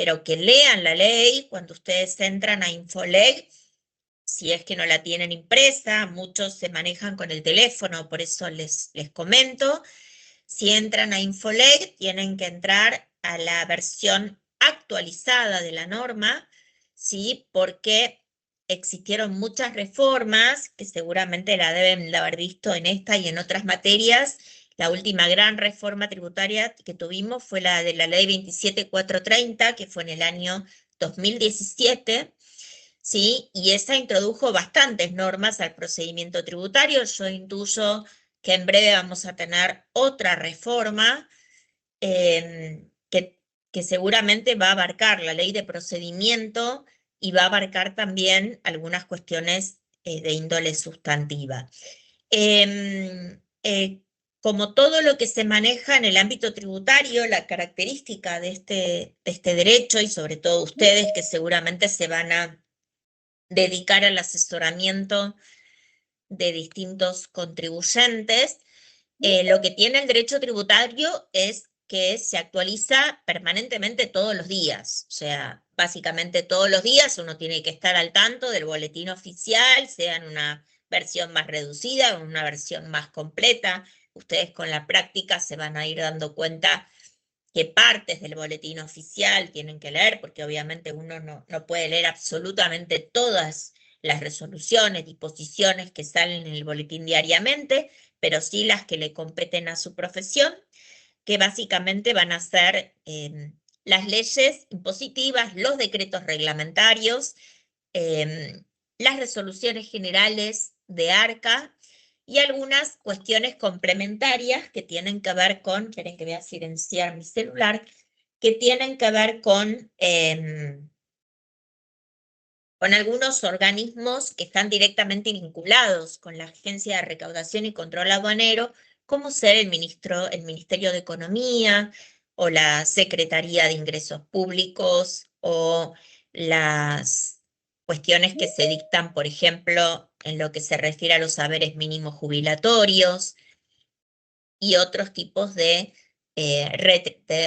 pero que lean la ley. Cuando ustedes entran a Infoleg, si es que no la tienen impresa, muchos se manejan con el teléfono, por eso les comento. Si entran a Infoleg, tienen que entrar a la versión actualizada de la norma, ¿sí? Porque existieron muchas reformas que seguramente la deben de haber visto en esta y en otras materias. La última gran reforma tributaria que tuvimos fue la de la ley 27430, que fue en el año 2017, ¿sí? Y esa introdujo bastantes normas al procedimiento tributario. Yo intuyo que en breve vamos a tener otra reforma que seguramente va a abarcar la ley de procedimiento y va a abarcar también algunas cuestiones de índole sustantiva. Como todo lo que se maneja en el ámbito tributario, la característica de este derecho, y sobre todo ustedes que seguramente se van a dedicar al asesoramiento de distintos contribuyentes, lo que tiene el derecho tributario es que se actualiza permanentemente todos los días. O sea, básicamente todos los días uno tiene que estar al tanto del boletín oficial, sea en una versión más reducida o en una versión más completa. Ustedes con la práctica se van a ir dando cuenta qué partes del boletín oficial tienen que leer, porque obviamente uno no puede leer absolutamente todas las resoluciones, disposiciones que salen en el boletín diariamente, pero sí las que le competen a su profesión, que básicamente van a ser las leyes impositivas, los decretos reglamentarios, las resoluciones generales de ARCA y algunas cuestiones complementarias que tienen que ver con, esperen que voy a silenciar mi celular, que tienen que ver con algunos organismos que están directamente vinculados con la Agencia de Recaudación y Control Aduanero, como ser el Ministerio de Economía o la Secretaría de Ingresos Públicos o las cuestiones que se dictan, por ejemplo, en lo que se refiere a los saberes mínimos jubilatorios y otros tipos de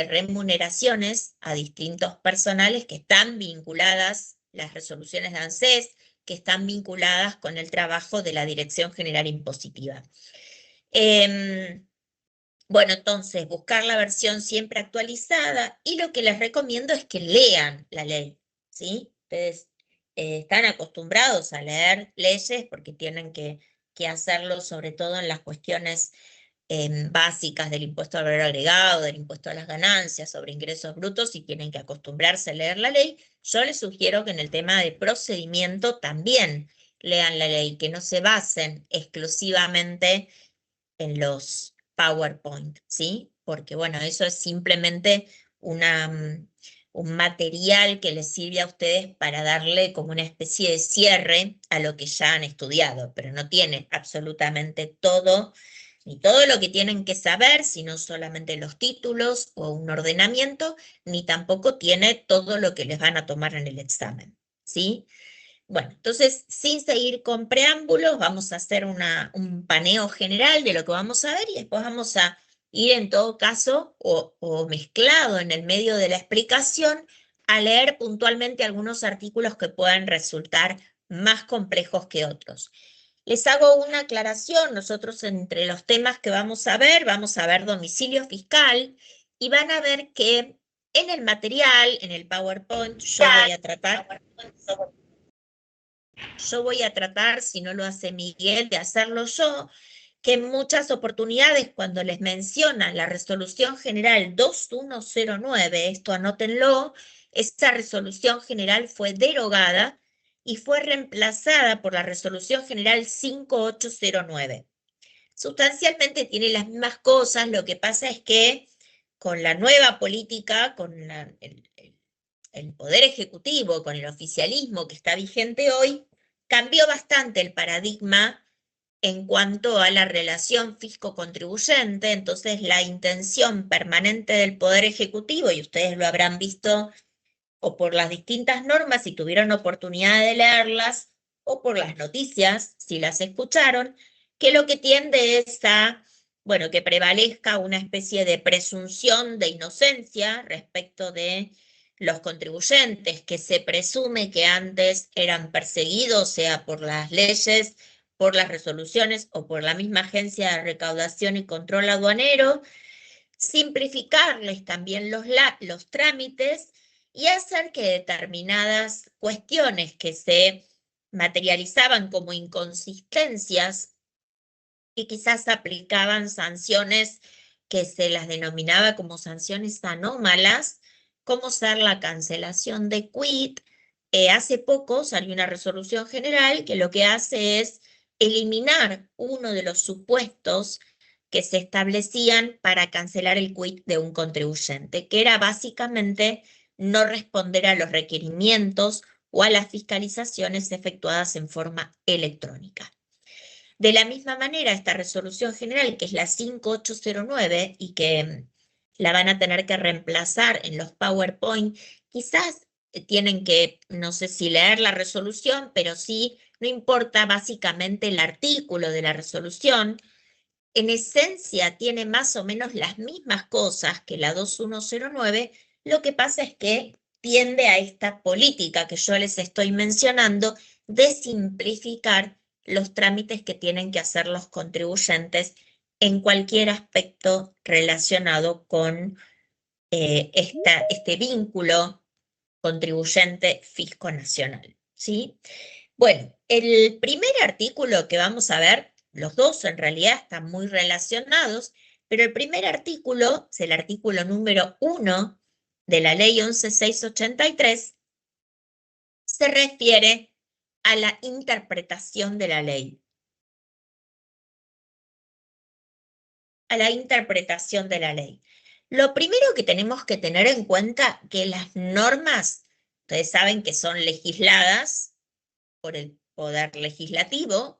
remuneraciones a distintos personales que están vinculadas, las resoluciones de ANSES, que están vinculadas con el trabajo de la Dirección General Impositiva. Bueno, entonces, buscar la versión siempre actualizada, y lo que les recomiendo es que lean la ley, ¿sí? Ustedes están acostumbrados a leer leyes porque tienen que hacerlo sobre todo en las cuestiones básicas del impuesto al valor agregado, del impuesto a las ganancias, sobre ingresos brutos, y tienen que acostumbrarse a leer la ley. Yo les sugiero que en el tema de procedimiento también lean la ley, que no se basen exclusivamente en los PowerPoint, ¿sí? Porque bueno, eso es simplemente un material que les sirve a ustedes para darle como una especie de cierre a lo que ya han estudiado, pero no tiene absolutamente todo, ni todo lo que tienen que saber, sino solamente los títulos o un ordenamiento, ni tampoco tiene todo lo que les van a tomar en el examen, ¿sí? Bueno, entonces, sin seguir con preámbulos, vamos a hacer un paneo general de lo que vamos a ver, y después vamos a ir en todo caso o mezclado en el medio de la explicación a leer puntualmente algunos artículos que puedan resultar más complejos que otros. Les hago una aclaración: nosotros entre los temas que vamos a ver domicilio fiscal, y van a ver que en el material, en el PowerPoint, yo voy a tratar, si no lo hace Miguel, de hacerlo yo, que en muchas oportunidades cuando les mencionan la resolución general 2109, esto anótenlo, esta resolución general fue derogada y fue reemplazada por la resolución general 5809. Sustancialmente tiene las mismas cosas, lo que pasa es que con la nueva política, con el Poder Ejecutivo, con el oficialismo que está vigente hoy, cambió bastante el paradigma en cuanto a la relación fisco-contribuyente. Entonces, la intención permanente del Poder Ejecutivo, y ustedes lo habrán visto o por las distintas normas si tuvieron oportunidad de leerlas, o por las noticias si las escucharon, que lo que tiende es a, bueno, que prevalezca una especie de presunción de inocencia respecto de los contribuyentes que se presume que antes eran perseguidos, sea por las leyes, por las resoluciones o por la misma Agencia de Recaudación y Control Aduanero, simplificarles también los trámites y hacer que determinadas cuestiones que se materializaban como inconsistencias y quizás aplicaban sanciones que se las denominaba como sanciones anómalas, como ser la cancelación de quit. Hace poco salió una resolución general que lo que hace es eliminar uno de los supuestos que se establecían para cancelar el quit de un contribuyente, que era básicamente no responder a los requerimientos o a las fiscalizaciones efectuadas en forma electrónica. De la misma manera, esta resolución general, que es la 5809 y que la van a tener que reemplazar en los PowerPoint, quizás tienen que, no sé si leer la resolución, pero sí, no importa básicamente el artículo de la resolución. En esencia tiene más o menos las mismas cosas que la 2109, lo que pasa es que tiende a esta política que yo les estoy mencionando de simplificar los trámites que tienen que hacer los contribuyentes en cualquier aspecto relacionado con este vínculo contribuyente-fisco nacional, ¿sí? Bueno, el primer artículo que vamos a ver, los dos en realidad están muy relacionados, pero el primer artículo es el artículo número 1 de la ley 11.683, se refiere a la interpretación de la ley. A la interpretación de la ley. Lo primero que tenemos que tener en cuenta que las normas, ustedes saben que son legisladas por el Poder Legislativo,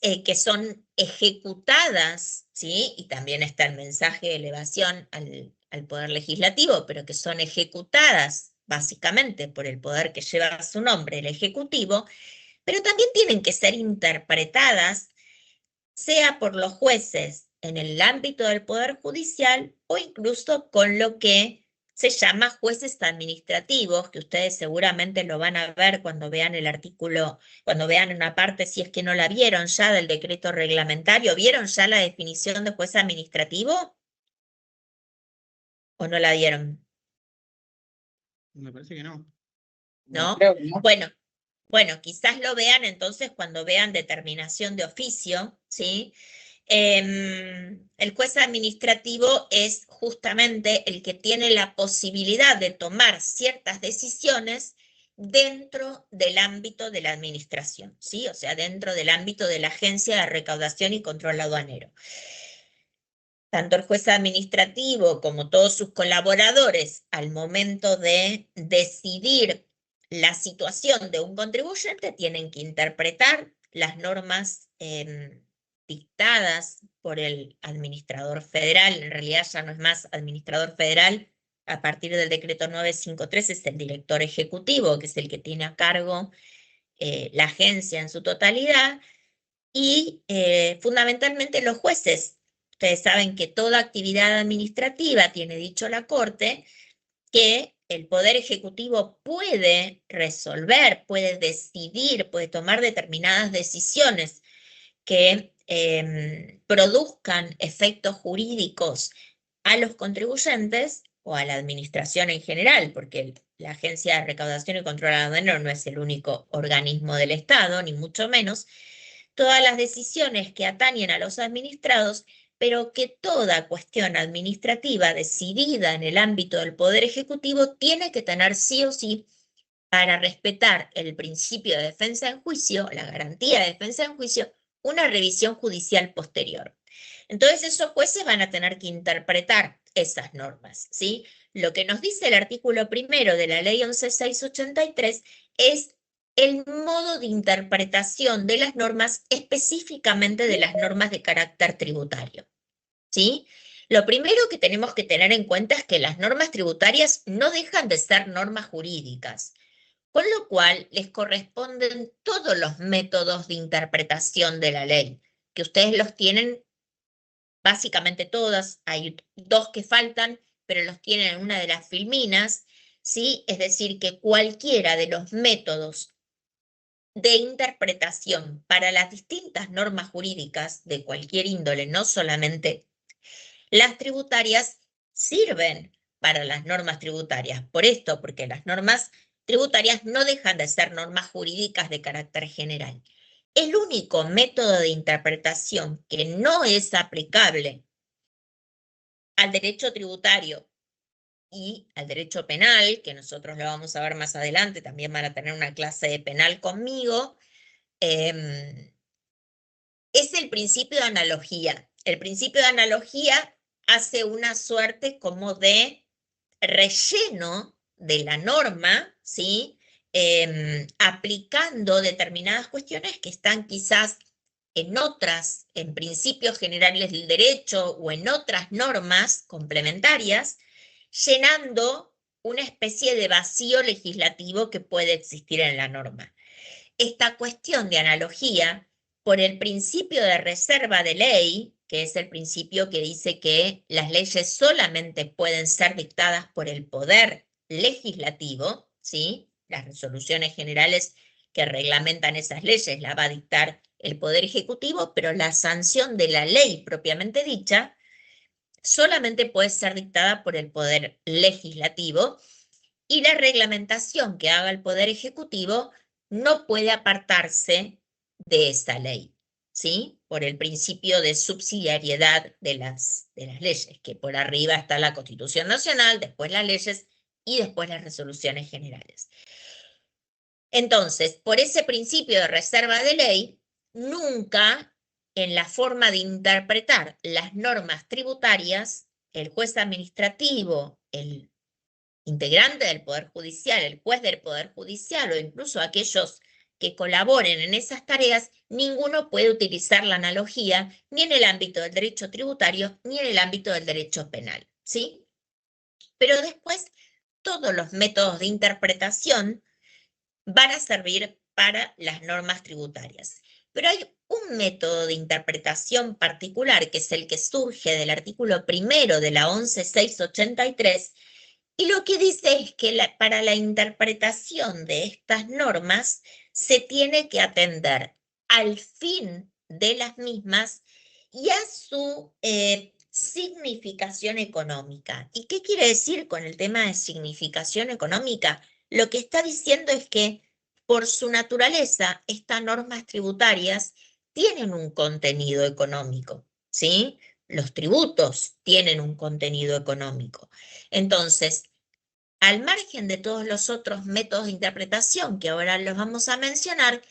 que son ejecutadas, ¿sí? Y también está el mensaje de elevación al Poder Legislativo, pero que son ejecutadas básicamente por el poder que lleva su nombre, el Ejecutivo, pero también tienen que ser interpretadas, sea por los jueces en el ámbito del Poder Judicial o incluso con lo que se llama jueces administrativos, que ustedes seguramente lo van a ver cuando vean el artículo, cuando vean una parte, si es que no la vieron ya, del decreto reglamentario. ¿Vieron ya la definición de juez administrativo? ¿O no la vieron? Me parece que no. ¿No? Creo que no. Bueno, quizás lo vean entonces cuando vean determinación de oficio, ¿sí? El juez administrativo es justamente el que tiene la posibilidad de tomar ciertas decisiones dentro del ámbito de la administración, ¿sí? O sea, dentro del ámbito de la Agencia de Recaudación y Control Aduanero. Tanto el juez administrativo como todos sus colaboradores, al momento de decidir la situación de un contribuyente, tienen que interpretar las normas dictadas por el administrador federal. En realidad ya no es más administrador federal, a partir del decreto 953 es el director ejecutivo, que es el que tiene a cargo la agencia en su totalidad, y fundamentalmente los jueces. Ustedes saben que toda actividad administrativa, tiene dicho la Corte, que el Poder Ejecutivo puede resolver, puede decidir, puede tomar determinadas decisiones que produzcan efectos jurídicos a los contribuyentes o a la administración en general, porque la Agencia de Recaudación y Control Aduanero no es el único organismo del Estado, ni mucho menos. Todas las decisiones que atañen a los administrados, pero que toda cuestión administrativa decidida en el ámbito del Poder Ejecutivo tiene que tener sí o sí, para respetar el principio de defensa en juicio, la garantía de defensa en juicio, una revisión judicial posterior. Entonces esos jueces van a tener que interpretar esas normas, ¿sí? Lo que nos dice el artículo primero de la ley 11.683 es el modo de interpretación de las normas, específicamente de las normas de carácter tributario, ¿sí? Lo primero que tenemos que tener en cuenta es que las normas tributarias no dejan de ser normas jurídicas, con lo cual les corresponden todos los métodos de interpretación de la ley, que ustedes los tienen básicamente todas. Hay dos que faltan, pero los tienen en una de las filminas, ¿sí? Es decir, que cualquiera de los métodos de interpretación para las distintas normas jurídicas de cualquier índole, no solamente las tributarias, sirven para las normas tributarias. Por esto, porque las normas tributarias no dejan de ser normas jurídicas de carácter general. El único método de interpretación que no es aplicable al derecho tributario y al derecho penal, que nosotros lo vamos a ver más adelante, también van a tener una clase de penal conmigo, es el principio de analogía. El principio de analogía hace una suerte como de relleno de la norma, ¿sí? Aplicando determinadas cuestiones que están quizás en principios generales del derecho o en otras normas complementarias, llenando una especie de vacío legislativo que puede existir en la norma. Esta cuestión de analogía, por el principio de reserva de ley, que es el principio que dice que las leyes solamente pueden ser dictadas por el poder legislativo, ¿sí? Las resoluciones generales que reglamentan esas leyes la va a dictar el poder ejecutivo, pero la sanción de la ley propiamente dicha solamente puede ser dictada por el poder legislativo y la reglamentación que haga el poder ejecutivo no puede apartarse de esa ley, ¿sí? Por el principio de subsidiariedad de las leyes, que por arriba está la Constitución Nacional, después las leyes y después las resoluciones generales. Entonces, por ese principio de reserva de ley, nunca en la forma de interpretar las normas tributarias, el juez administrativo, el integrante del Poder Judicial, el juez del Poder Judicial o incluso aquellos que colaboren en esas tareas, ninguno puede utilizar la analogía ni en el ámbito del derecho tributario ni en el ámbito del derecho penal, ¿sí? Pero después, todos los métodos de interpretación van a servir para las normas tributarias. Pero hay un método de interpretación particular, que es el que surge del artículo primero de la 11.683, y lo que dice es que para la interpretación de estas normas se tiene que atender al fin de las mismas y a su significación económica. ¿Y qué quiere decir con el tema de significación económica? Lo que está diciendo es que por su naturaleza estas normas tributarias tienen un contenido económico, ¿sí? Los tributos tienen un contenido económico. Entonces, al margen de todos los otros métodos de interpretación que ahora los vamos a mencionar,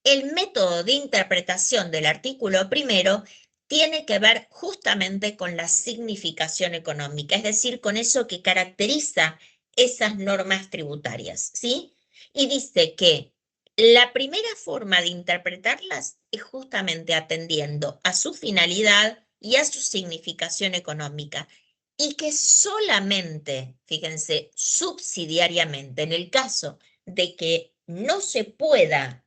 el método de interpretación del artículo primero tiene que ver justamente con la significación económica, es decir, con eso que caracteriza esas normas tributarias, ¿sí? Y dice que la primera forma de interpretarlas es justamente atendiendo a su finalidad y a su significación económica, y que solamente, fíjense, subsidiariamente, en el caso de que no se pueda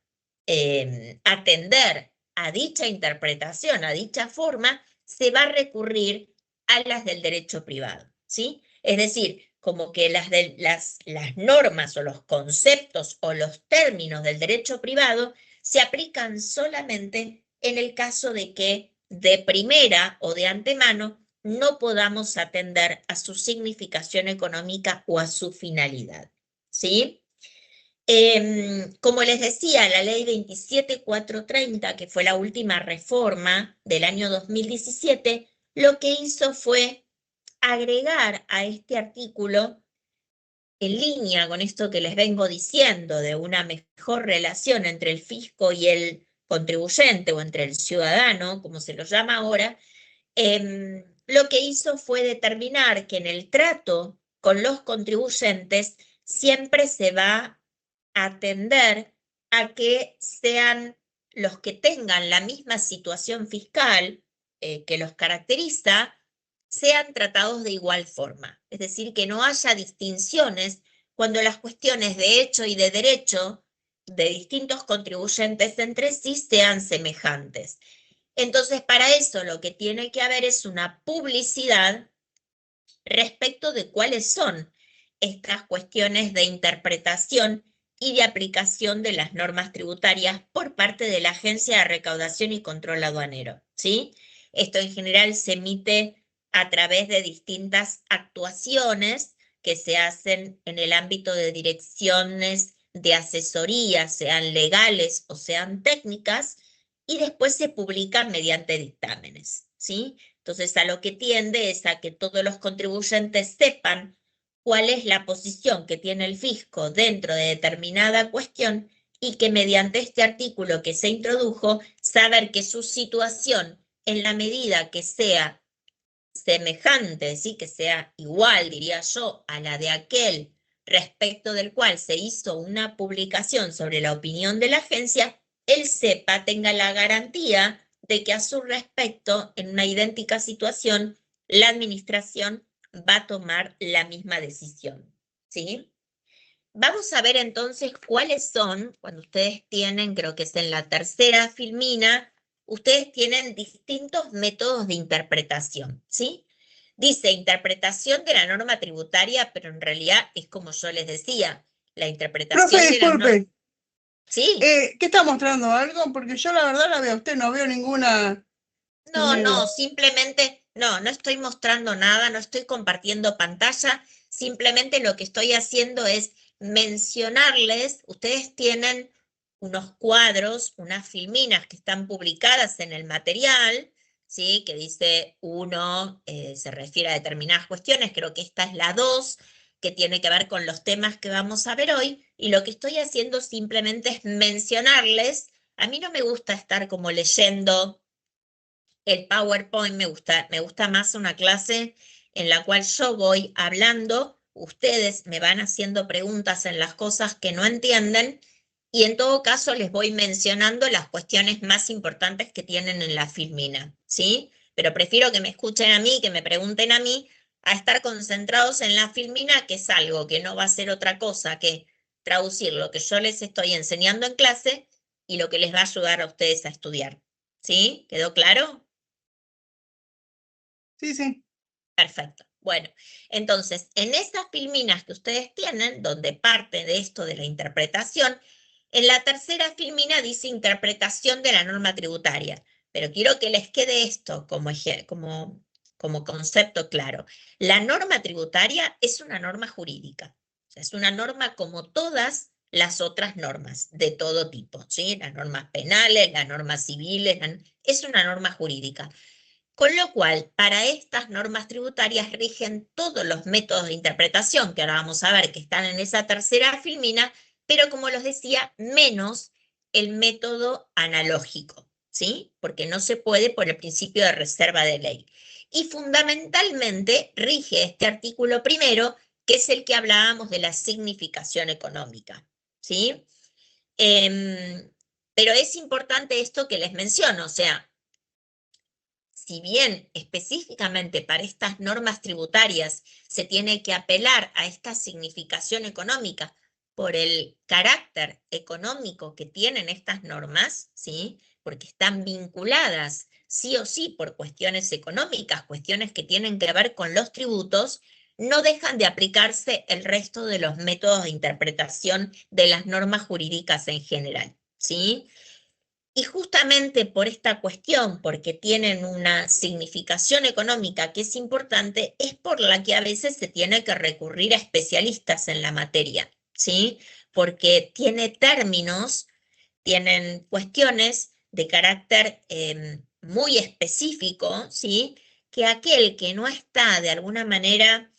atender a dicha interpretación, a dicha forma, se va a recurrir a las del derecho privado, ¿sí? Es decir, como que las normas o los conceptos o los términos del derecho privado se aplican solamente en el caso de que de primera o de antemano no podamos atender a su significación económica o a su finalidad, ¿sí? Como les decía, la ley 27430, que fue la última reforma del año 2017, lo que hizo fue agregar a este artículo, en línea con esto que les vengo diciendo, de una mejor relación entre el fisco y el contribuyente, o entre el ciudadano, como se lo llama ahora, lo que hizo fue determinar que en el trato con los contribuyentes siempre se va a atender a que sean los que tengan la misma situación fiscal que los caracteriza, sean tratados de igual forma. Es decir, que no haya distinciones cuando las cuestiones de hecho y de derecho de distintos contribuyentes entre sí sean semejantes. Entonces, para eso lo que tiene que haber es una publicidad respecto de cuáles son estas cuestiones de interpretación y de aplicación de las normas tributarias por parte de la Agencia de Recaudación y Control Aduanero, ¿sí? Esto en general se emite a través de distintas actuaciones que se hacen en el ámbito de direcciones de asesoría, sean legales o sean técnicas, y después se publican mediante dictámenes, ¿sí? Entonces, a lo que tiende es a que todos los contribuyentes sepan cuál es la posición que tiene el fisco dentro de determinada cuestión y que mediante este artículo que se introdujo, saber que su situación, en la medida que sea semejante, ¿sí? Que sea igual, diría yo, a la de aquel respecto del cual se hizo una publicación sobre la opinión de la agencia, él sepa, tenga la garantía de que a su respecto, en una idéntica situación, la administración va a tomar la misma decisión, ¿sí? Vamos a ver entonces cuáles son, cuando ustedes tienen, creo que es en la tercera filmina, ustedes tienen distintos métodos de interpretación, ¿sí? Dice interpretación de la norma tributaria, pero en realidad es como yo les decía, la Profe, interpretación de las normas. disculpe, ¿Sí? ¿qué está mostrando algo? Porque yo la verdad la veo a usted, no veo ninguna... No, simplemente, no estoy mostrando nada, no estoy compartiendo pantalla, simplemente lo que estoy haciendo es mencionarles, ustedes tienen unos cuadros, unas filminas que están publicadas en el material, ¿sí? Que dice uno, se refiere a determinadas cuestiones, creo que esta es la 2, que tiene que ver con los temas que vamos a ver hoy, y lo que estoy haciendo simplemente es mencionarles, a mí no me gusta estar como leyendo el PowerPoint, me gusta más una clase en la cual yo voy hablando, ustedes me van haciendo preguntas en las cosas que no entienden y en todo caso les voy mencionando las cuestiones más importantes que tienen en la filmina, ¿sí? Pero prefiero que me escuchen a mí, que me pregunten a mí, a estar concentrados en la filmina, que es algo que no va a ser otra cosa que traducir lo que yo les estoy enseñando en clase y lo que les va a ayudar a ustedes a estudiar. ¿Sí? ¿Quedó claro? Sí, sí. Perfecto. Bueno, entonces, en esas filminas que ustedes tienen, donde parte de esto de la interpretación, en la tercera filmina dice interpretación de la norma tributaria, pero quiero que les quede esto como concepto claro. La norma tributaria es una norma jurídica, o sea, es una norma como todas las otras normas de todo tipo, ¿sí? Las normas penales, las normas civiles, es una norma jurídica. Con lo cual, para estas normas tributarias rigen todos los métodos de interpretación, que ahora vamos a ver que están en esa tercera filmina, pero como les decía, menos el método analógico, ¿sí? Porque no se puede por el principio de reserva de ley. Y fundamentalmente rige este artículo primero, que es el que hablábamos de la significación económica, ¿sí? Pero es importante esto que les menciono, o sea, si bien específicamente para estas normas tributarias se tiene que apelar a esta significación económica por el carácter económico que tienen estas normas, ¿sí? Porque están vinculadas sí o sí por cuestiones económicas, cuestiones que tienen que ver con los tributos, no dejan de aplicarse el resto de los métodos de interpretación de las normas jurídicas en general, ¿sí? Y justamente por esta cuestión, porque tienen una significación económica que es importante, es por la que a veces se tiene que recurrir a especialistas en la materia, ¿sí? Porque tiene términos, tienen cuestiones de carácter muy específico, ¿sí? Que aquel que no está de alguna manera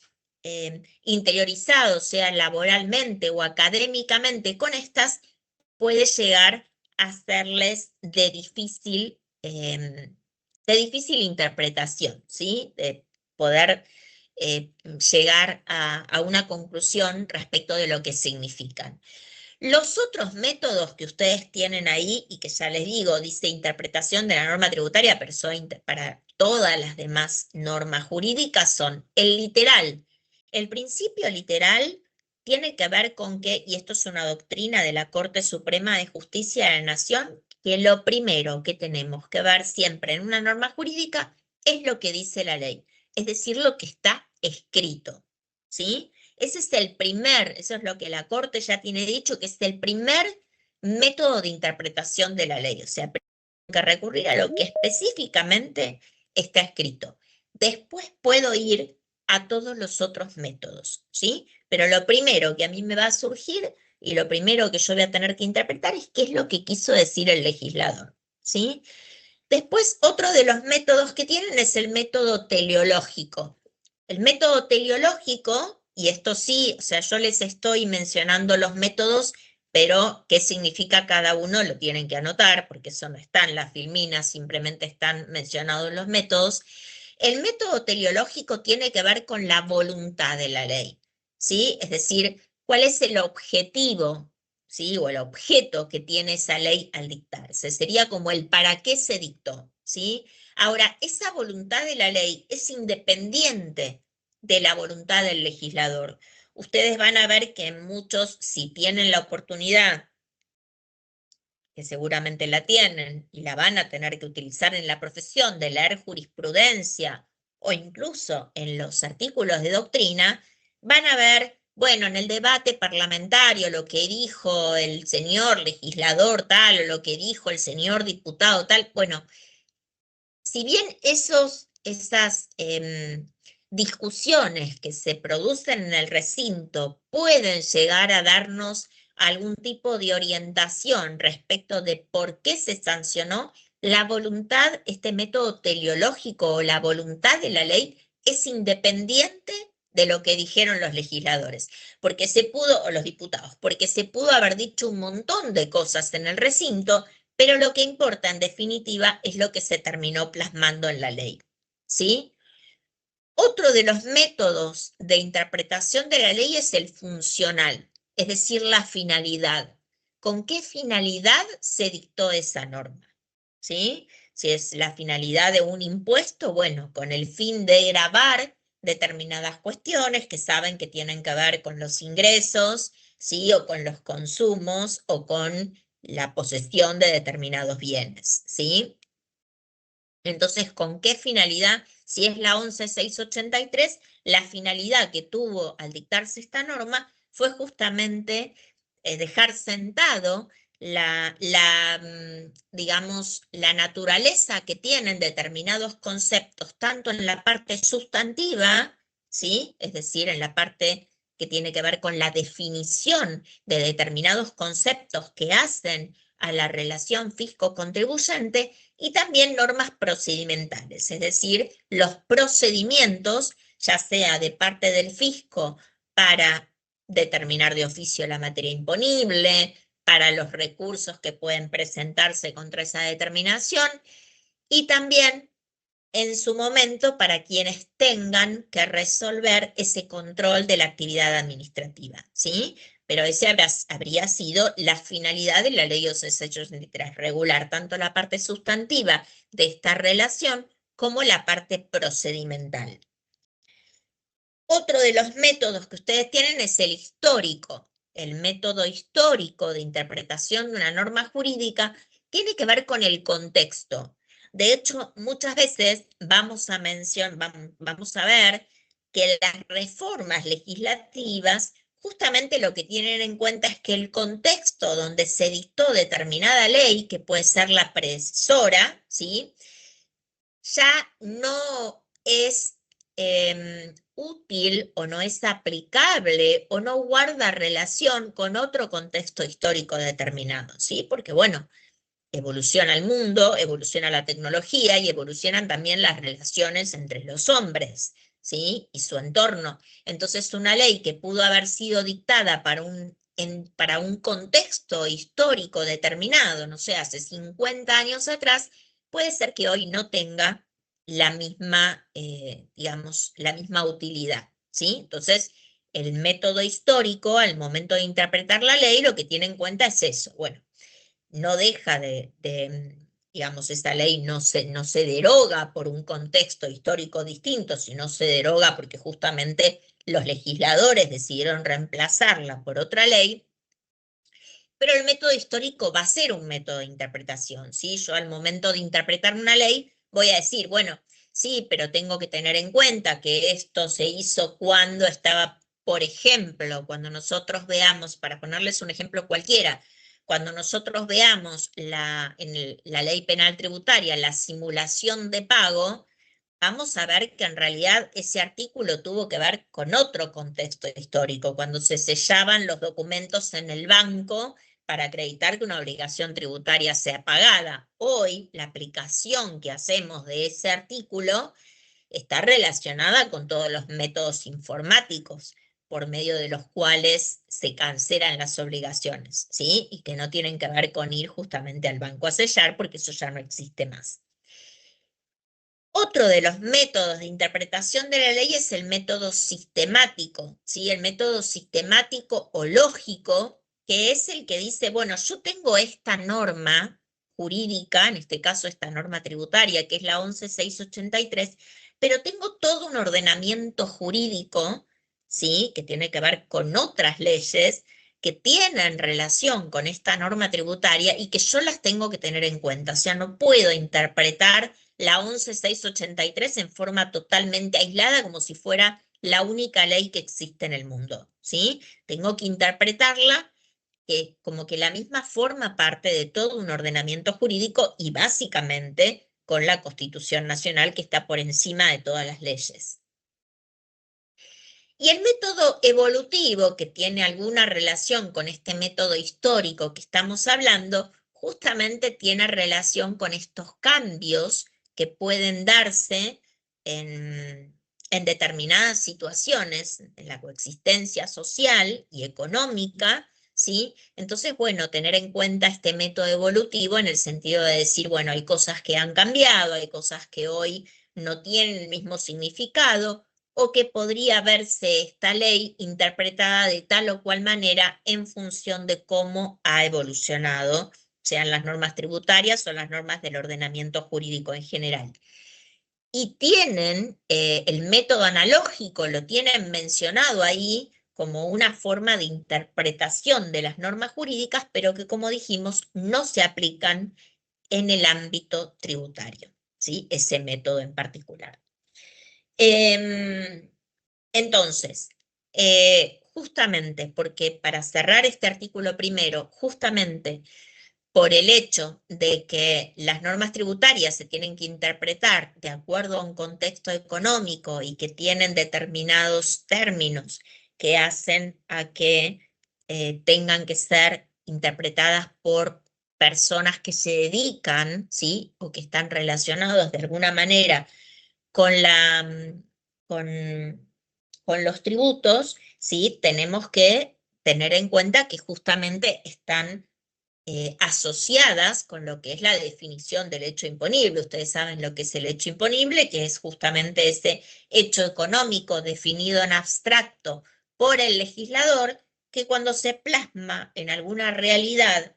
interiorizado, sea laboralmente o académicamente con estas, puede llegar hacerles de difícil interpretación, ¿sí? De poder llegar a una conclusión respecto de lo que significan. Los otros métodos que ustedes tienen ahí, y que ya les digo, dice interpretación de la norma tributaria, pero son para todas las demás normas jurídicas, son el literal. El principio literal tiene que ver con que, y esto es una doctrina de la Corte Suprema de Justicia de la Nación, que lo primero que tenemos que ver siempre en una norma jurídica es lo que dice la ley, es decir, lo que está escrito, ¿sí? Ese es el primer, eso es lo que la Corte ya tiene dicho, que es el primer método de interpretación de la ley. O sea, tengo que recurrir a lo que específicamente está escrito. Después puedo ir a todos los otros métodos, ¿sí? Pero lo primero que a mí me va a surgir y lo primero que yo voy a tener que interpretar es qué es lo que quiso decir el legislador, ¿sí? Después, otro de los métodos que tienen es el método teleológico. El método teleológico, y esto sí, o sea, yo les estoy mencionando los métodos, pero qué significa cada uno lo tienen que anotar, porque eso no está en la filmina, simplemente están mencionados los métodos. El método teleológico tiene que ver con la voluntad de la ley, ¿sí? Es decir, cuál es el objetivo, ¿sí? O el objeto que tiene esa ley al dictarse. Sería como el para qué se dictó, ¿sí? Ahora, esa voluntad de la ley es independiente de la voluntad del legislador. Ustedes van a ver que muchos, si tienen la oportunidad, que seguramente la tienen y la van a tener que utilizar en la profesión, de leer jurisprudencia o incluso en los artículos de doctrina, van a ver, bueno, en el debate parlamentario lo que dijo el señor legislador tal o lo que dijo el señor diputado tal, bueno, si bien esas discusiones que se producen en el recinto pueden llegar a darnos algún tipo de orientación respecto de por qué se sancionó, la voluntad, este método teleológico o la voluntad de la ley es independiente de lo que dijeron los legisladores, porque se pudo, o los diputados, porque se pudo haber dicho un montón de cosas en el recinto, pero lo que importa en definitiva es lo que se terminó plasmando en la ley, ¿sí? Otro de los métodos de interpretación de la ley es el funcional, es decir, la finalidad. ¿Con qué finalidad se dictó esa norma? ¿Sí? Si es la finalidad de un impuesto, bueno, con el fin de gravar determinadas cuestiones que saben que tienen que ver con los ingresos, ¿sí? O con los consumos o con la posesión de determinados bienes, ¿sí? Entonces, ¿con qué finalidad? Si es la 11.683, la finalidad que tuvo al dictarse esta norma fue justamente dejar sentado digamos, la naturaleza que tienen determinados conceptos, tanto en la parte sustantiva, ¿sí? Es decir, en la parte que tiene que ver con la definición de determinados conceptos que hacen a la relación fisco-contribuyente, y también normas procedimentales, es decir, los procedimientos, ya sea de parte del fisco para determinar de oficio la materia imponible, para los recursos que pueden presentarse contra esa determinación, y también en su momento para quienes tengan que resolver ese control de la actividad administrativa, ¿sí? Pero ese habría sido la finalidad de la ley 11.683, regular tanto la parte sustantiva de esta relación como la parte procedimental. Otro de los métodos que ustedes tienen es el histórico. El método histórico de interpretación de una norma jurídica tiene que ver con el contexto. De hecho, muchas veces vamos a ver que las reformas legislativas justamente lo que tienen en cuenta es que el contexto donde se dictó determinada ley, que puede ser la predecesora, ¿sí? Ya no es útil o no es aplicable o no guarda relación con otro contexto histórico determinado, ¿sí? Porque, bueno, evoluciona el mundo, evoluciona la tecnología y evolucionan también las relaciones entre los hombres, ¿sí? Y su entorno. Entonces, una ley que pudo haber sido dictada para un contexto histórico determinado, no sé, hace 50 años atrás, puede ser que hoy no tenga la misma, digamos, la misma utilidad, ¿sí? Entonces, el método histórico, al momento de interpretar la ley, lo que tiene en cuenta es eso. Bueno, no deja digamos, esa ley no se deroga por un contexto histórico distinto, sino se deroga porque justamente los legisladores decidieron reemplazarla por otra ley, pero el método histórico va a ser un método de interpretación, ¿sí? Yo al momento de interpretar una ley voy a decir, bueno, sí, pero tengo que tener en cuenta que esto se hizo cuando estaba Por ejemplo, cuando nosotros veamos, para ponerles un ejemplo cualquiera, cuando nosotros veamos la ley penal tributaria, la simulación de pago, vamos a ver que en realidad ese artículo tuvo que ver con otro contexto histórico, cuando se sellaban los documentos en el banco para acreditar que una obligación tributaria sea pagada. Hoy, la aplicación que hacemos de ese artículo está relacionada con todos los métodos informáticos por medio de los cuales se cancelan las obligaciones, ¿sí? Y que no tienen que ver con ir justamente al banco a sellar, porque eso ya no existe más. Otro de los métodos de interpretación de la ley es el método sistemático, ¿sí? El método sistemático o lógico, que es el que dice, bueno, yo tengo esta norma jurídica, en este caso esta norma tributaria, que es la 11.683, pero tengo todo un ordenamiento jurídico, ¿sí? Que tiene que ver con otras leyes que tienen relación con esta norma tributaria y que yo las tengo que tener en cuenta. O sea, no puedo interpretar la 11.683 en forma totalmente aislada, como si fuera la única ley que existe en el mundo, ¿sí? Tengo que interpretarla como que la misma forma parte de todo un ordenamiento jurídico y básicamente con la Constitución Nacional que está por encima de todas las leyes. Y el método evolutivo, que tiene alguna relación con este método histórico que estamos hablando, justamente tiene relación con estos cambios que pueden darse en determinadas situaciones, en la coexistencia social y económica, ¿sí? Entonces, bueno, tener en cuenta este método evolutivo en el sentido de decir, bueno, hay cosas que han cambiado, hay cosas que hoy no tienen el mismo significado, o que podría verse esta ley interpretada de tal o cual manera en función de cómo ha evolucionado, sean las normas tributarias o las normas del ordenamiento jurídico en general. Y tienen el método analógico, lo tienen mencionado ahí como una forma de interpretación de las normas jurídicas, pero que, como dijimos, no se aplican en el ámbito tributario, ¿sí? Ese método en particular. Entonces, justamente porque para cerrar este artículo primero, justamente por el hecho de que las normas tributarias se tienen que interpretar de acuerdo a un contexto económico y que tienen determinados términos que hacen a que tengan que ser interpretadas por personas que se dedican, ¿sí? O que están relacionados de alguna manera con con los tributos, ¿sí? Tenemos que tener en cuenta que justamente están asociadas con lo que es la definición del hecho imponible. Ustedes saben lo que es el hecho imponible, que es justamente ese hecho económico definido en abstracto por el legislador, que cuando se plasma en alguna realidad,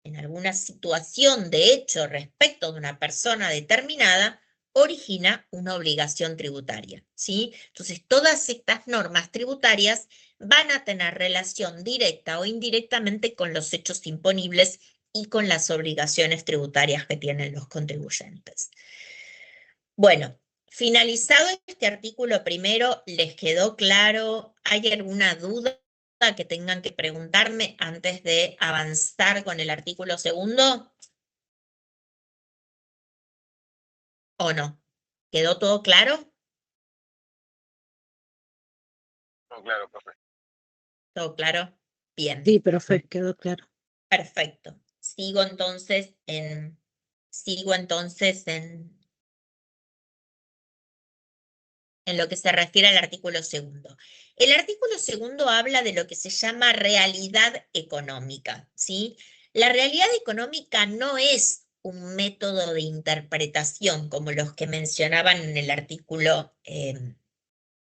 en alguna situación de hecho respecto de una persona determinada, origina una obligación tributaria, ¿sí? Entonces, todas estas normas tributarias van a tener relación directa o indirectamente con los hechos imponibles y con las obligaciones tributarias que tienen los contribuyentes. Bueno, finalizado este artículo primero, ¿les quedó claro? ¿Hay alguna duda que tengan que preguntarme antes de avanzar con el artículo segundo? ¿O no? ¿Quedó todo claro? No, claro, profe. ¿Todo claro? Bien. Sí, profe, quedó claro. Perfecto. Sigo entonces en lo que se refiere al artículo segundo. El artículo segundo habla de lo que se llama realidad económica, ¿sí? La realidad económica no es un método de interpretación como los que mencionaban en el artículo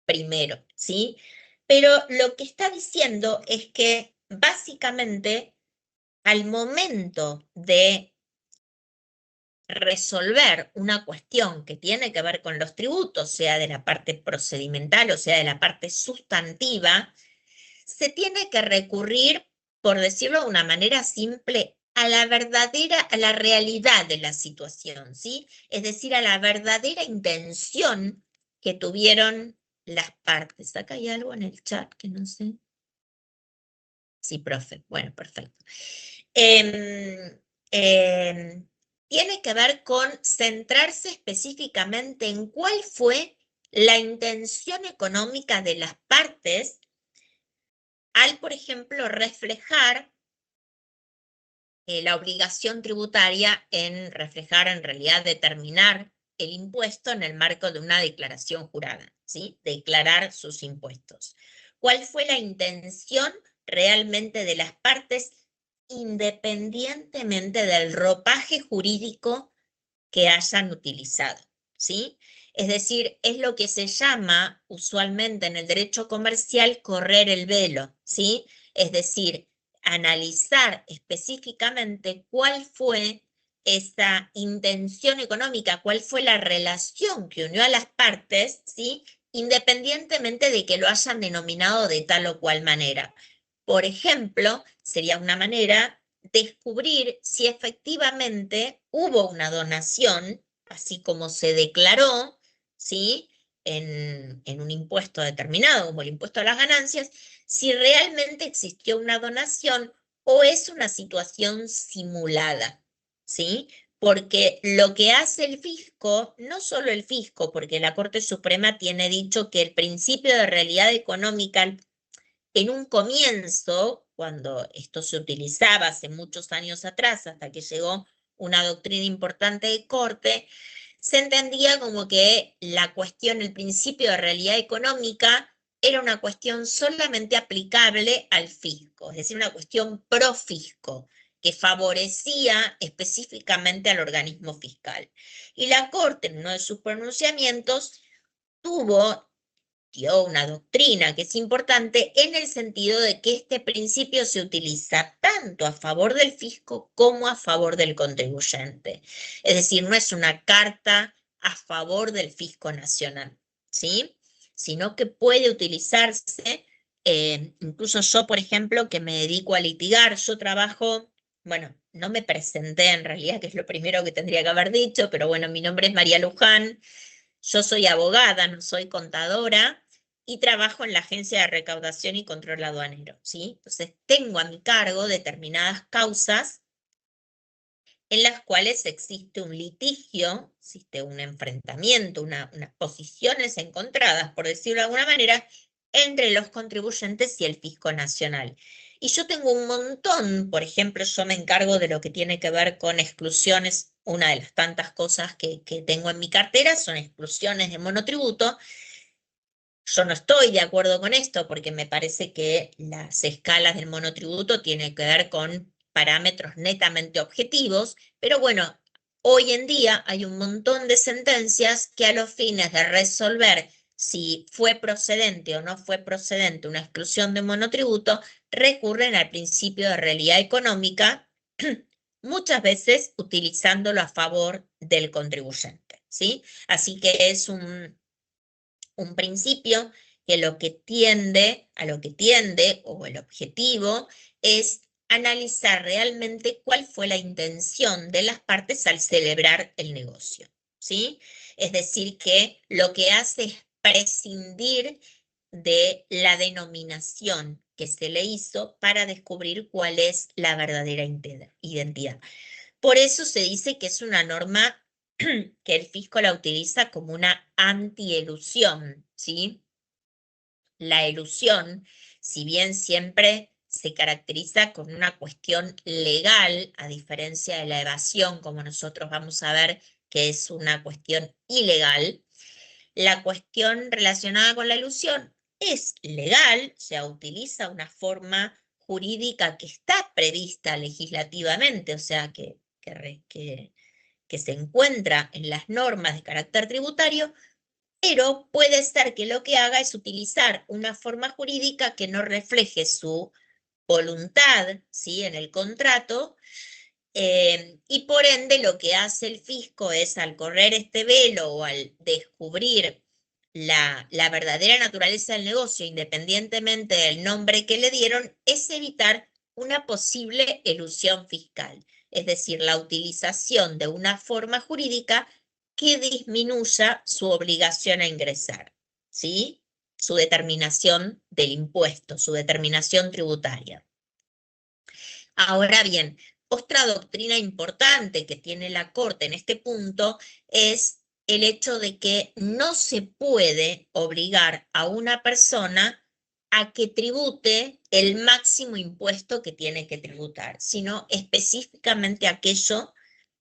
primero, ¿sí? Pero lo que está diciendo es que básicamente al momento de resolver una cuestión que tiene que ver con los tributos, sea de la parte procedimental o sea de la parte sustantiva, se tiene que recurrir, por decirlo de una manera simple, a la realidad de la situación, ¿sí? Es decir, a la verdadera intención que tuvieron las partes. Acá hay algo en el chat que no sé. Sí, profe. Bueno, perfecto. Tiene que ver con centrarse específicamente en cuál fue la intención económica de las partes al, por ejemplo, reflejar la obligación tributaria en reflejar, en realidad, determinar el impuesto en el marco de una declaración jurada, ¿sí? Declarar sus impuestos. ¿Cuál fue la intención realmente de las partes, independientemente del ropaje jurídico que hayan utilizado, ¿sí? Es decir, es lo que se llama usualmente en el derecho comercial correr el velo, ¿sí? Es decir, analizar específicamente cuál fue esa intención económica, cuál fue la relación que unió a las partes, ¿sí? Independientemente de que lo hayan denominado de tal o cual manera. Por ejemplo, sería una manera descubrir si efectivamente hubo una donación, así como se declaró, ¿sí? En un impuesto determinado, como el impuesto a las ganancias, si realmente existió una donación o es una situación simulada, ¿sí? Porque lo que hace el fisco, no solo el fisco, porque la Corte Suprema tiene dicho que el principio de realidad económica en un comienzo, cuando esto se utilizaba hace muchos años atrás, hasta que llegó una doctrina importante de corte, se entendía como que la cuestión, el principio de realidad económica, era una cuestión solamente aplicable al fisco, es decir, una cuestión pro fisco, que favorecía específicamente al organismo fiscal. Y la Corte, en uno de sus pronunciamientos, dio una doctrina que es importante en el sentido de que este principio se utiliza tanto a favor del fisco como a favor del contribuyente. Es decir, no es una carta a favor del fisco nacional, ¿sí? Sino que puede utilizarse, incluso yo, por ejemplo, que me dedico a litigar, yo trabajo, bueno, no me presenté en realidad, que es lo primero que tendría que haber dicho, pero bueno, mi nombre es María Luján. Yo soy abogada, no soy contadora, y trabajo en la Agencia de Recaudación y Control Aduanero, ¿sí? Entonces, tengo a mi cargo determinadas causas en las cuales existe un litigio, existe un enfrentamiento, unas posiciones encontradas, por decirlo de alguna manera, entre los contribuyentes y el fisco nacional. Y yo tengo un montón, por ejemplo, yo me encargo de lo que tiene que ver con exclusiones. Una de las tantas cosas que tengo en mi cartera son exclusiones de monotributo. Yo no estoy de acuerdo con esto porque me parece que las escalas del monotributo tienen que ver con parámetros netamente objetivos, pero bueno, hoy en día hay un montón de sentencias que a los fines de resolver si fue procedente o no fue procedente una exclusión de monotributo, recurren al principio de realidad económica, muchas veces utilizándolo a favor del contribuyente, ¿sí? Así que es un principio que a lo que tiende, o el objetivo, es analizar realmente cuál fue la intención de las partes al celebrar el negocio, ¿sí? Es decir, que lo que hace es prescindir de la denominación que se le hizo para descubrir cuál es la verdadera identidad. Por eso se dice que es una norma que el fisco la utiliza como una antielusión, ¿sí? La elusión, si bien siempre se caracteriza con una cuestión legal, a diferencia de la evasión, como nosotros vamos a ver que es una cuestión ilegal, la cuestión relacionada con la elusión es legal, o sea, utiliza una forma jurídica que está prevista legislativamente, o sea, que se encuentra en las normas de carácter tributario, pero puede ser que lo que haga es utilizar una forma jurídica que no refleje su voluntad, ¿sí? En el contrato, y por ende lo que hace el fisco es, al correr este velo o al descubrir la verdadera naturaleza del negocio, independientemente del nombre que le dieron, es evitar una posible elusión fiscal, es decir, la utilización de una forma jurídica que disminuya su obligación a ingresar, ¿sí? su determinación del impuesto, su determinación tributaria. Ahora bien, otra doctrina importante que tiene la Corte en este punto es el hecho de que no se puede obligar a una persona a que tribute el máximo impuesto que tiene que tributar, sino específicamente aquello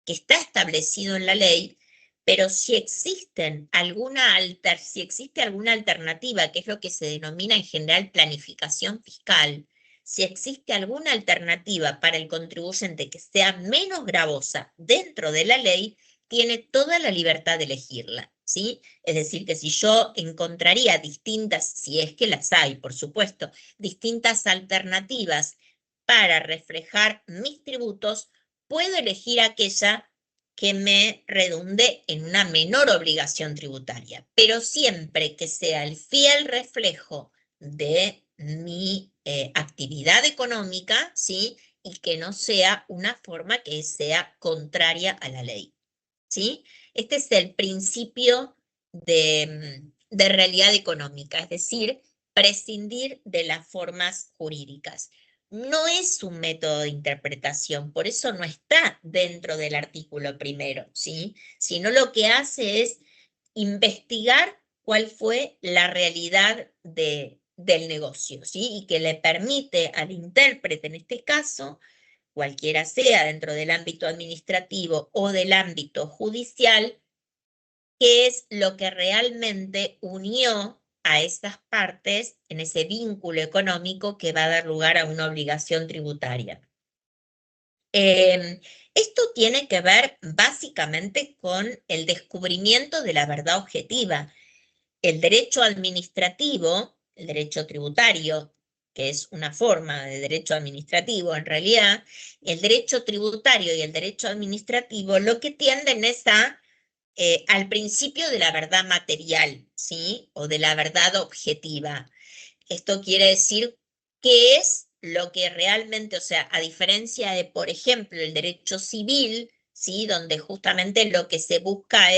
que está establecido en la ley, pero si existe alguna alternativa, que es lo que se denomina en general planificación fiscal, si existe alguna alternativa para el contribuyente que sea menos gravosa dentro de la ley, tiene toda la libertad de elegirla, ¿sí? Es decir, que si yo encontraría distintas, si es que las hay, por supuesto, distintas alternativas para reflejar mis tributos, puedo elegir aquella que me redunde en una menor obligación tributaria, pero siempre que sea el fiel reflejo de mi actividad económica, ¿sí? Y que no sea una forma que sea contraria a la ley, ¿sí? Este es el principio de realidad económica, es decir, prescindir de las formas jurídicas. No es un método de interpretación, por eso no está dentro del artículo primero, ¿sí? Sino lo que hace es investigar cuál fue la realidad del negocio, ¿sí? Y que le permite al intérprete, en este caso, cualquiera sea dentro del ámbito administrativo o del ámbito judicial, qué es lo que realmente unió a estas partes en ese vínculo económico que va a dar lugar a una obligación tributaria. Esto tiene que ver básicamente con el descubrimiento de la verdad objetiva. El derecho administrativo, el derecho tributario, que es una forma de derecho administrativo en realidad, el derecho tributario y el derecho administrativo lo que tienden es al principio de la verdad material, ¿sí? O de la verdad objetiva. Esto quiere decir qué es lo que realmente, o sea, a diferencia de, por ejemplo, el derecho civil, ¿sí? Donde justamente lo que se busca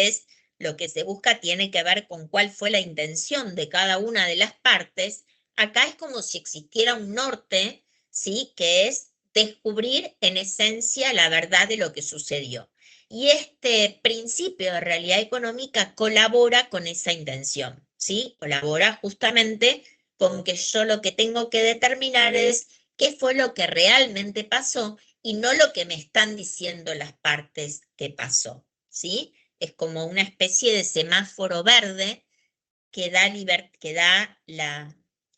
tiene que ver con cuál fue la intención de cada una de las partes. Acá es como si existiera un norte, ¿sí? Que es descubrir en esencia la verdad de lo que sucedió. Y este principio de realidad económica colabora con esa intención, ¿sí? Colabora justamente con que yo lo que tengo que determinar es qué fue lo que realmente pasó y no lo que me están diciendo las partes que pasó, ¿sí? Es como una especie de semáforo verde que da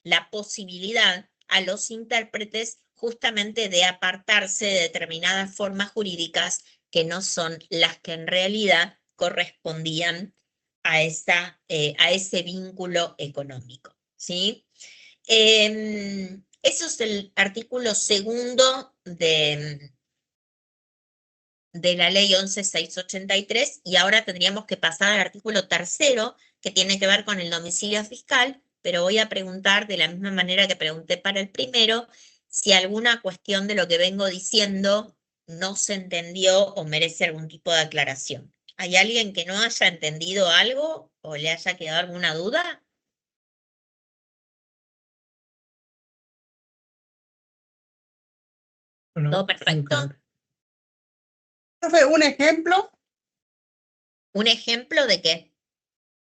la posibilidad a los intérpretes justamente de apartarse de determinadas formas jurídicas que no son las que en realidad correspondían a ese vínculo económico, ¿sí? Eso es el artículo segundo de la ley 11.683 y ahora tendríamos que pasar al artículo tercero que tiene que ver con el domicilio fiscal, pero voy a preguntar de la misma manera que pregunté para el primero, si alguna cuestión de lo que vengo diciendo no se entendió o merece algún tipo de aclaración. ¿Hay alguien que no haya entendido algo o le haya quedado alguna duda? ¿Todo perfecto? Profe, un ejemplo ¿Un ejemplo de qué?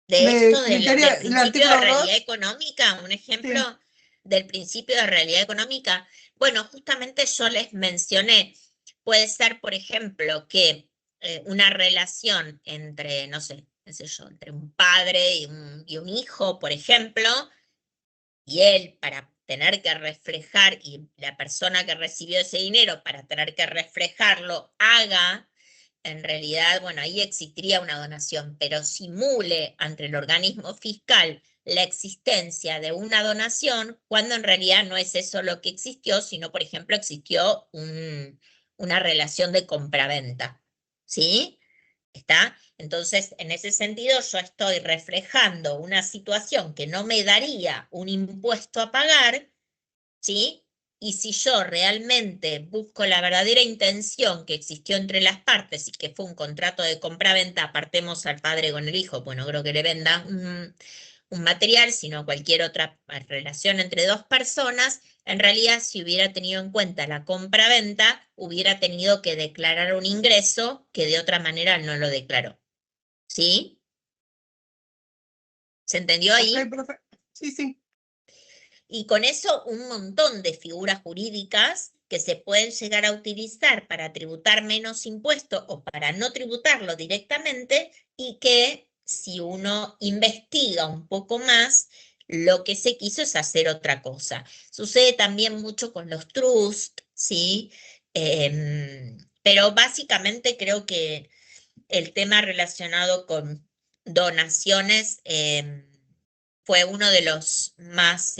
De de esto del criterio, el principio de artículo realidad 2. económica, un Sí. ejemplo del principio de realidad económica. Bueno, justamente yo les mencioné, puede ser, por ejemplo, que una relación entre, no sé, qué sé yo, entre un padre y un hijo, por ejemplo, y él para tener que reflejar, y la persona que recibió ese dinero para tener que reflejarlo, haga en realidad, bueno, ahí existiría una donación, pero simule ante el organismo fiscal la existencia de una donación, cuando en realidad no es eso lo que existió, sino, por ejemplo, existió una relación de compraventa, ¿sí? ¿Está? Entonces, en ese sentido, yo estoy reflejando una situación que no me daría un impuesto a pagar, ¿sí? Y si yo realmente busco la verdadera intención que existió entre las partes y que fue un contrato de compraventa, apartemos al padre con el hijo, bueno, creo que le venda un material, sino cualquier otra relación entre dos personas, en realidad si hubiera tenido en cuenta la compra-venta, hubiera tenido que declarar un ingreso que de otra manera no lo declaró. ¿Sí? ¿Se entendió ahí? Ok, profe. Sí, sí. Y con eso un montón de figuras jurídicas que se pueden llegar a utilizar para tributar menos impuesto o para no tributarlo directamente, y que si uno investiga un poco más, lo que se quiso es hacer otra cosa. Sucede también mucho con los trusts, ¿sí? Pero básicamente creo que el tema relacionado con donaciones fue uno de los más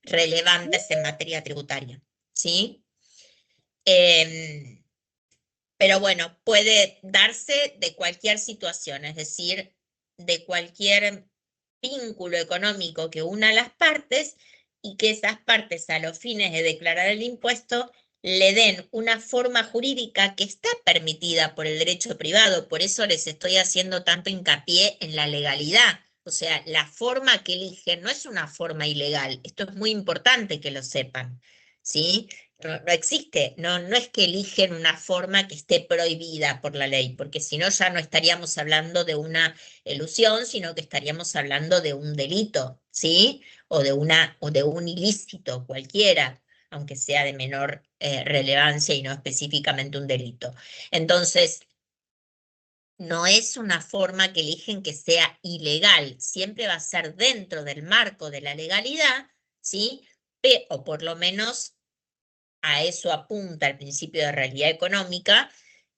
relevantes en materia tributaria, ¿sí? Pero bueno, puede darse de cualquier situación, es decir, de cualquier vínculo económico que una a las partes, y que esas partes, a los fines de declarar el impuesto, le den una forma jurídica que está permitida por el derecho privado. Por eso les estoy haciendo tanto hincapié en la legalidad. O sea, la forma que eligen no es una forma ilegal. Esto es muy importante que lo sepan, ¿sí? No existe, no es que eligen una forma que esté prohibida por la ley, porque si no ya no estaríamos hablando de una elusión, sino que estaríamos hablando de un delito, ¿sí? O de un ilícito cualquiera, aunque sea de menor relevancia y no específicamente un delito. Entonces, no es una forma que eligen que sea ilegal, siempre va a ser dentro del marco de la legalidad, ¿sí? O por lo menos a eso apunta el principio de realidad económica.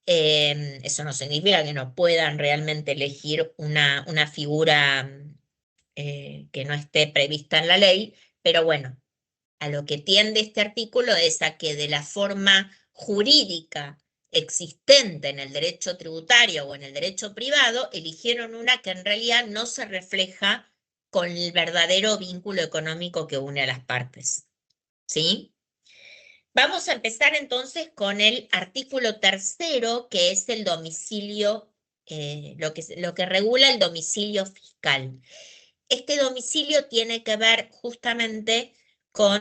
Eso no significa que no puedan realmente elegir una figura que no esté prevista en la ley, pero bueno, a lo que tiende este artículo es a que de la forma jurídica existente en el derecho tributario o en el derecho privado, eligieron una que en realidad no se refleja con el verdadero vínculo económico que une a las partes. ¿Sí? Vamos a empezar entonces con el artículo 3º, que es el domicilio, lo que regula el domicilio fiscal. Este domicilio tiene que ver justamente con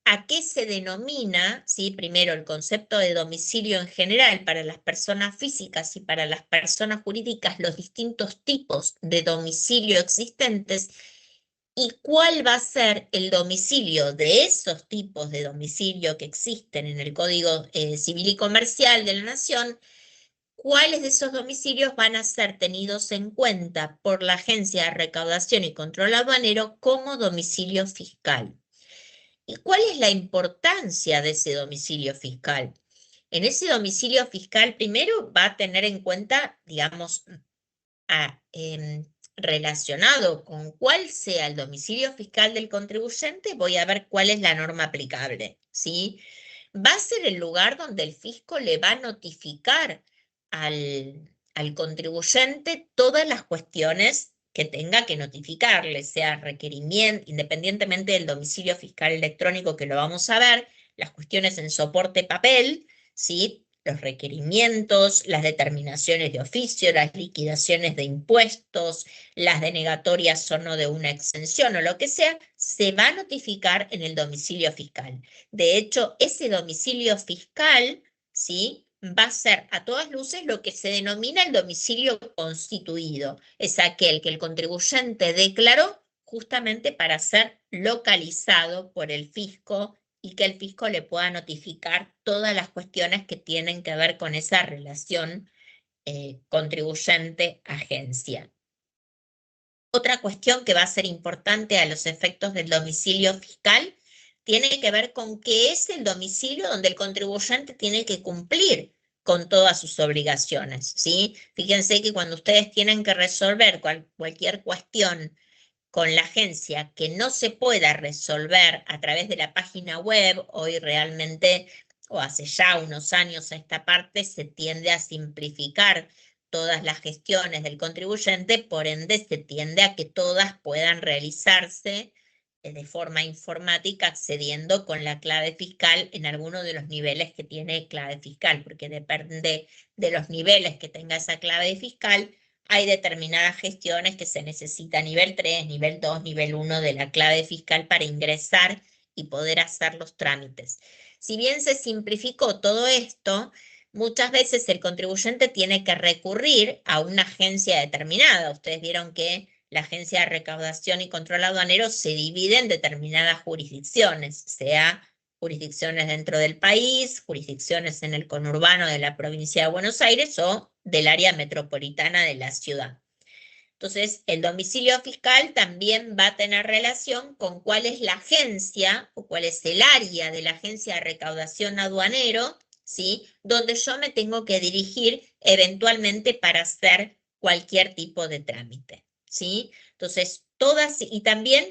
a qué se denomina, ¿sí? Primero el concepto de domicilio en general para las personas físicas y para las personas jurídicas, los distintos tipos de domicilio existentes, y cuál va a ser el domicilio de esos tipos de domicilio que existen en el Código Civil y Comercial de la Nación. ¿Cuáles de esos domicilios van a ser tenidos en cuenta por la Agencia de Recaudación y Control Aduanero como domicilio fiscal? ¿Y cuál es la importancia de ese domicilio fiscal? En ese domicilio fiscal, primero va a tener en cuenta, digamos, relacionado con cuál sea el domicilio fiscal del contribuyente, voy a ver cuál es la norma aplicable, ¿sí? Va a ser el lugar donde el fisco le va a notificar al contribuyente todas las cuestiones que tenga que notificarle, sea requerimiento, independientemente del domicilio fiscal electrónico que lo vamos a ver, las cuestiones en soporte papel, ¿sí? Los requerimientos, las determinaciones de oficio, las liquidaciones de impuestos, las denegatorias o no de una exención o lo que sea, se va a notificar en el domicilio fiscal. De hecho, ese domicilio fiscal, ¿sí?, va a ser a todas luces lo que se denomina el domicilio constituido. Es aquel que el contribuyente declaró justamente para ser localizado por el fisco y que el fisco le pueda notificar todas las cuestiones que tienen que ver con esa relación contribuyente-agencia. Otra cuestión que va a ser importante a los efectos del domicilio fiscal tiene que ver con qué es el domicilio donde el contribuyente tiene que cumplir con todas sus obligaciones, ¿sí? Fíjense que cuando ustedes tienen que resolver cualquier cuestión con la agencia que no se pueda resolver a través de la página web, hoy realmente, o hace ya unos años a esta parte, se tiende a simplificar todas las gestiones del contribuyente, por ende se tiende a que todas puedan realizarse de forma informática, accediendo con la clave fiscal en alguno de los niveles que tiene clave fiscal, porque depende de los niveles que tenga esa clave fiscal, hay determinadas gestiones que se necesita nivel 3, nivel 2, nivel 1 de la clave fiscal para ingresar y poder hacer los trámites. Si bien se simplificó todo esto, muchas veces el contribuyente tiene que recurrir a una agencia determinada. Ustedes vieron que la Agencia de Recaudación y Control Aduanero se divide en determinadas jurisdicciones, sea jurisdicciones dentro del país, jurisdicciones en el conurbano de la provincia de Buenos Aires o del área metropolitana de la ciudad. Entonces, el domicilio fiscal también va a tener relación con cuál es la agencia o cuál es el área de la Agencia de Recaudación Aduanero, ¿sí? Donde yo me tengo que dirigir eventualmente para hacer cualquier tipo de trámite, ¿sí? Entonces, todas, y también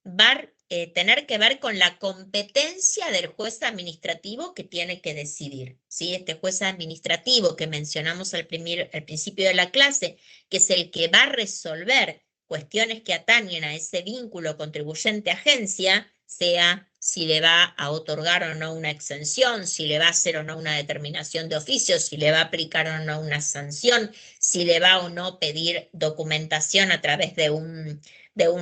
va a tener que ver con la competencia del juez administrativo que tiene que decidir, ¿sí? Este juez administrativo que mencionamos al principio de la clase, que es el que va a resolver cuestiones que atañen a ese vínculo contribuyente-agencia, sea si le va a otorgar o no una exención, si le va a hacer o no una determinación de oficio, si le va a aplicar o no una sanción, si le va o no pedir documentación a través de un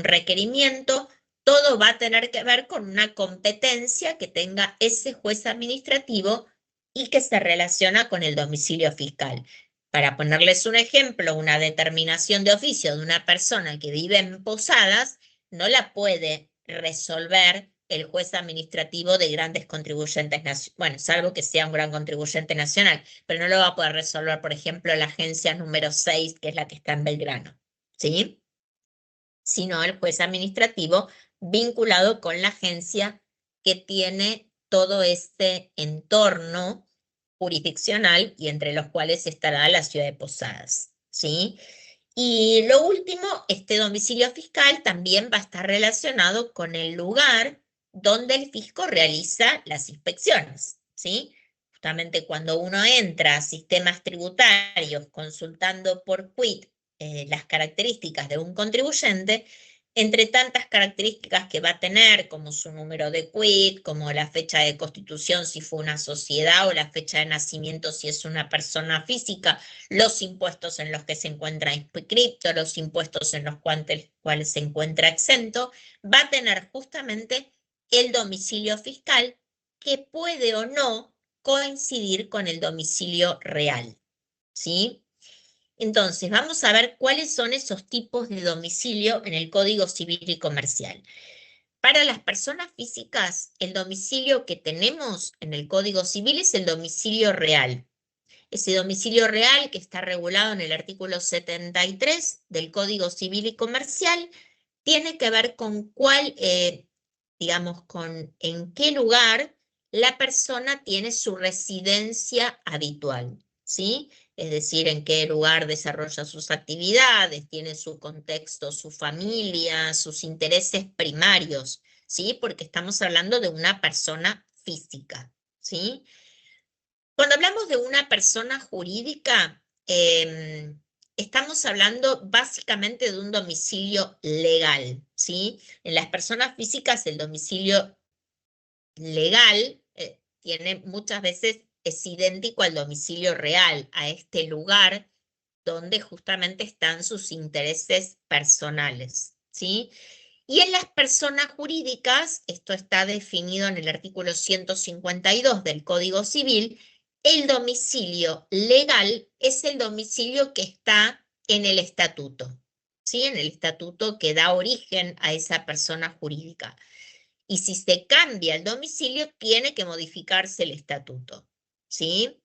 requerimiento. Todo va a tener que ver con una competencia que tenga ese juez administrativo y que se relaciona con el domicilio fiscal. Para ponerles un ejemplo, una determinación de oficio de una persona que vive en Posadas no la puede resolver el juez administrativo de grandes contribuyentes nacionales, bueno, salvo que sea un gran contribuyente nacional, pero no lo va a poder resolver, por ejemplo, la agencia número 6, que es la que está en Belgrano, ¿sí? Sino el juez administrativo vinculado con la agencia que tiene todo este entorno jurisdiccional y entre los cuales estará la ciudad de Posadas, ¿sí? Y lo último, este domicilio fiscal también va a estar relacionado con el lugar donde el fisco realiza las inspecciones, ¿sí? Justamente cuando uno entra a sistemas tributarios consultando por quit las características de un contribuyente, entre tantas características que va a tener, como su número de quit, como la fecha de constitución si fue una sociedad o la fecha de nacimiento si es una persona física, los impuestos en los que se encuentra inscripto, los impuestos en los cuales se encuentra exento, va a tener justamente el domicilio fiscal que puede o no coincidir con el domicilio real, ¿sí? Entonces, vamos a ver cuáles son esos tipos de domicilio en el Código Civil y Comercial. Para las personas físicas, el domicilio que tenemos en el Código Civil es el domicilio real. Ese domicilio real que está regulado en el artículo 73 del Código Civil y Comercial tiene que ver con cuál, digamos, con en qué lugar la persona tiene su residencia habitual, ¿sí? Es decir, en qué lugar desarrolla sus actividades, tiene su contexto, su familia, sus intereses primarios, ¿sí? Porque estamos hablando de una persona física, ¿sí? Cuando hablamos de una persona jurídica, estamos hablando básicamente de un domicilio legal, ¿sí? En las personas físicas el domicilio legal tiene muchas veces es idéntico al domicilio real, a este lugar donde justamente están sus intereses personales, ¿sí? Y en las personas jurídicas, esto está definido en el artículo 152 del Código Civil, el domicilio legal es el domicilio que está en el estatuto, ¿sí? En el estatuto que da origen a esa persona jurídica. Y si se cambia el domicilio, tiene que modificarse el estatuto, ¿sí?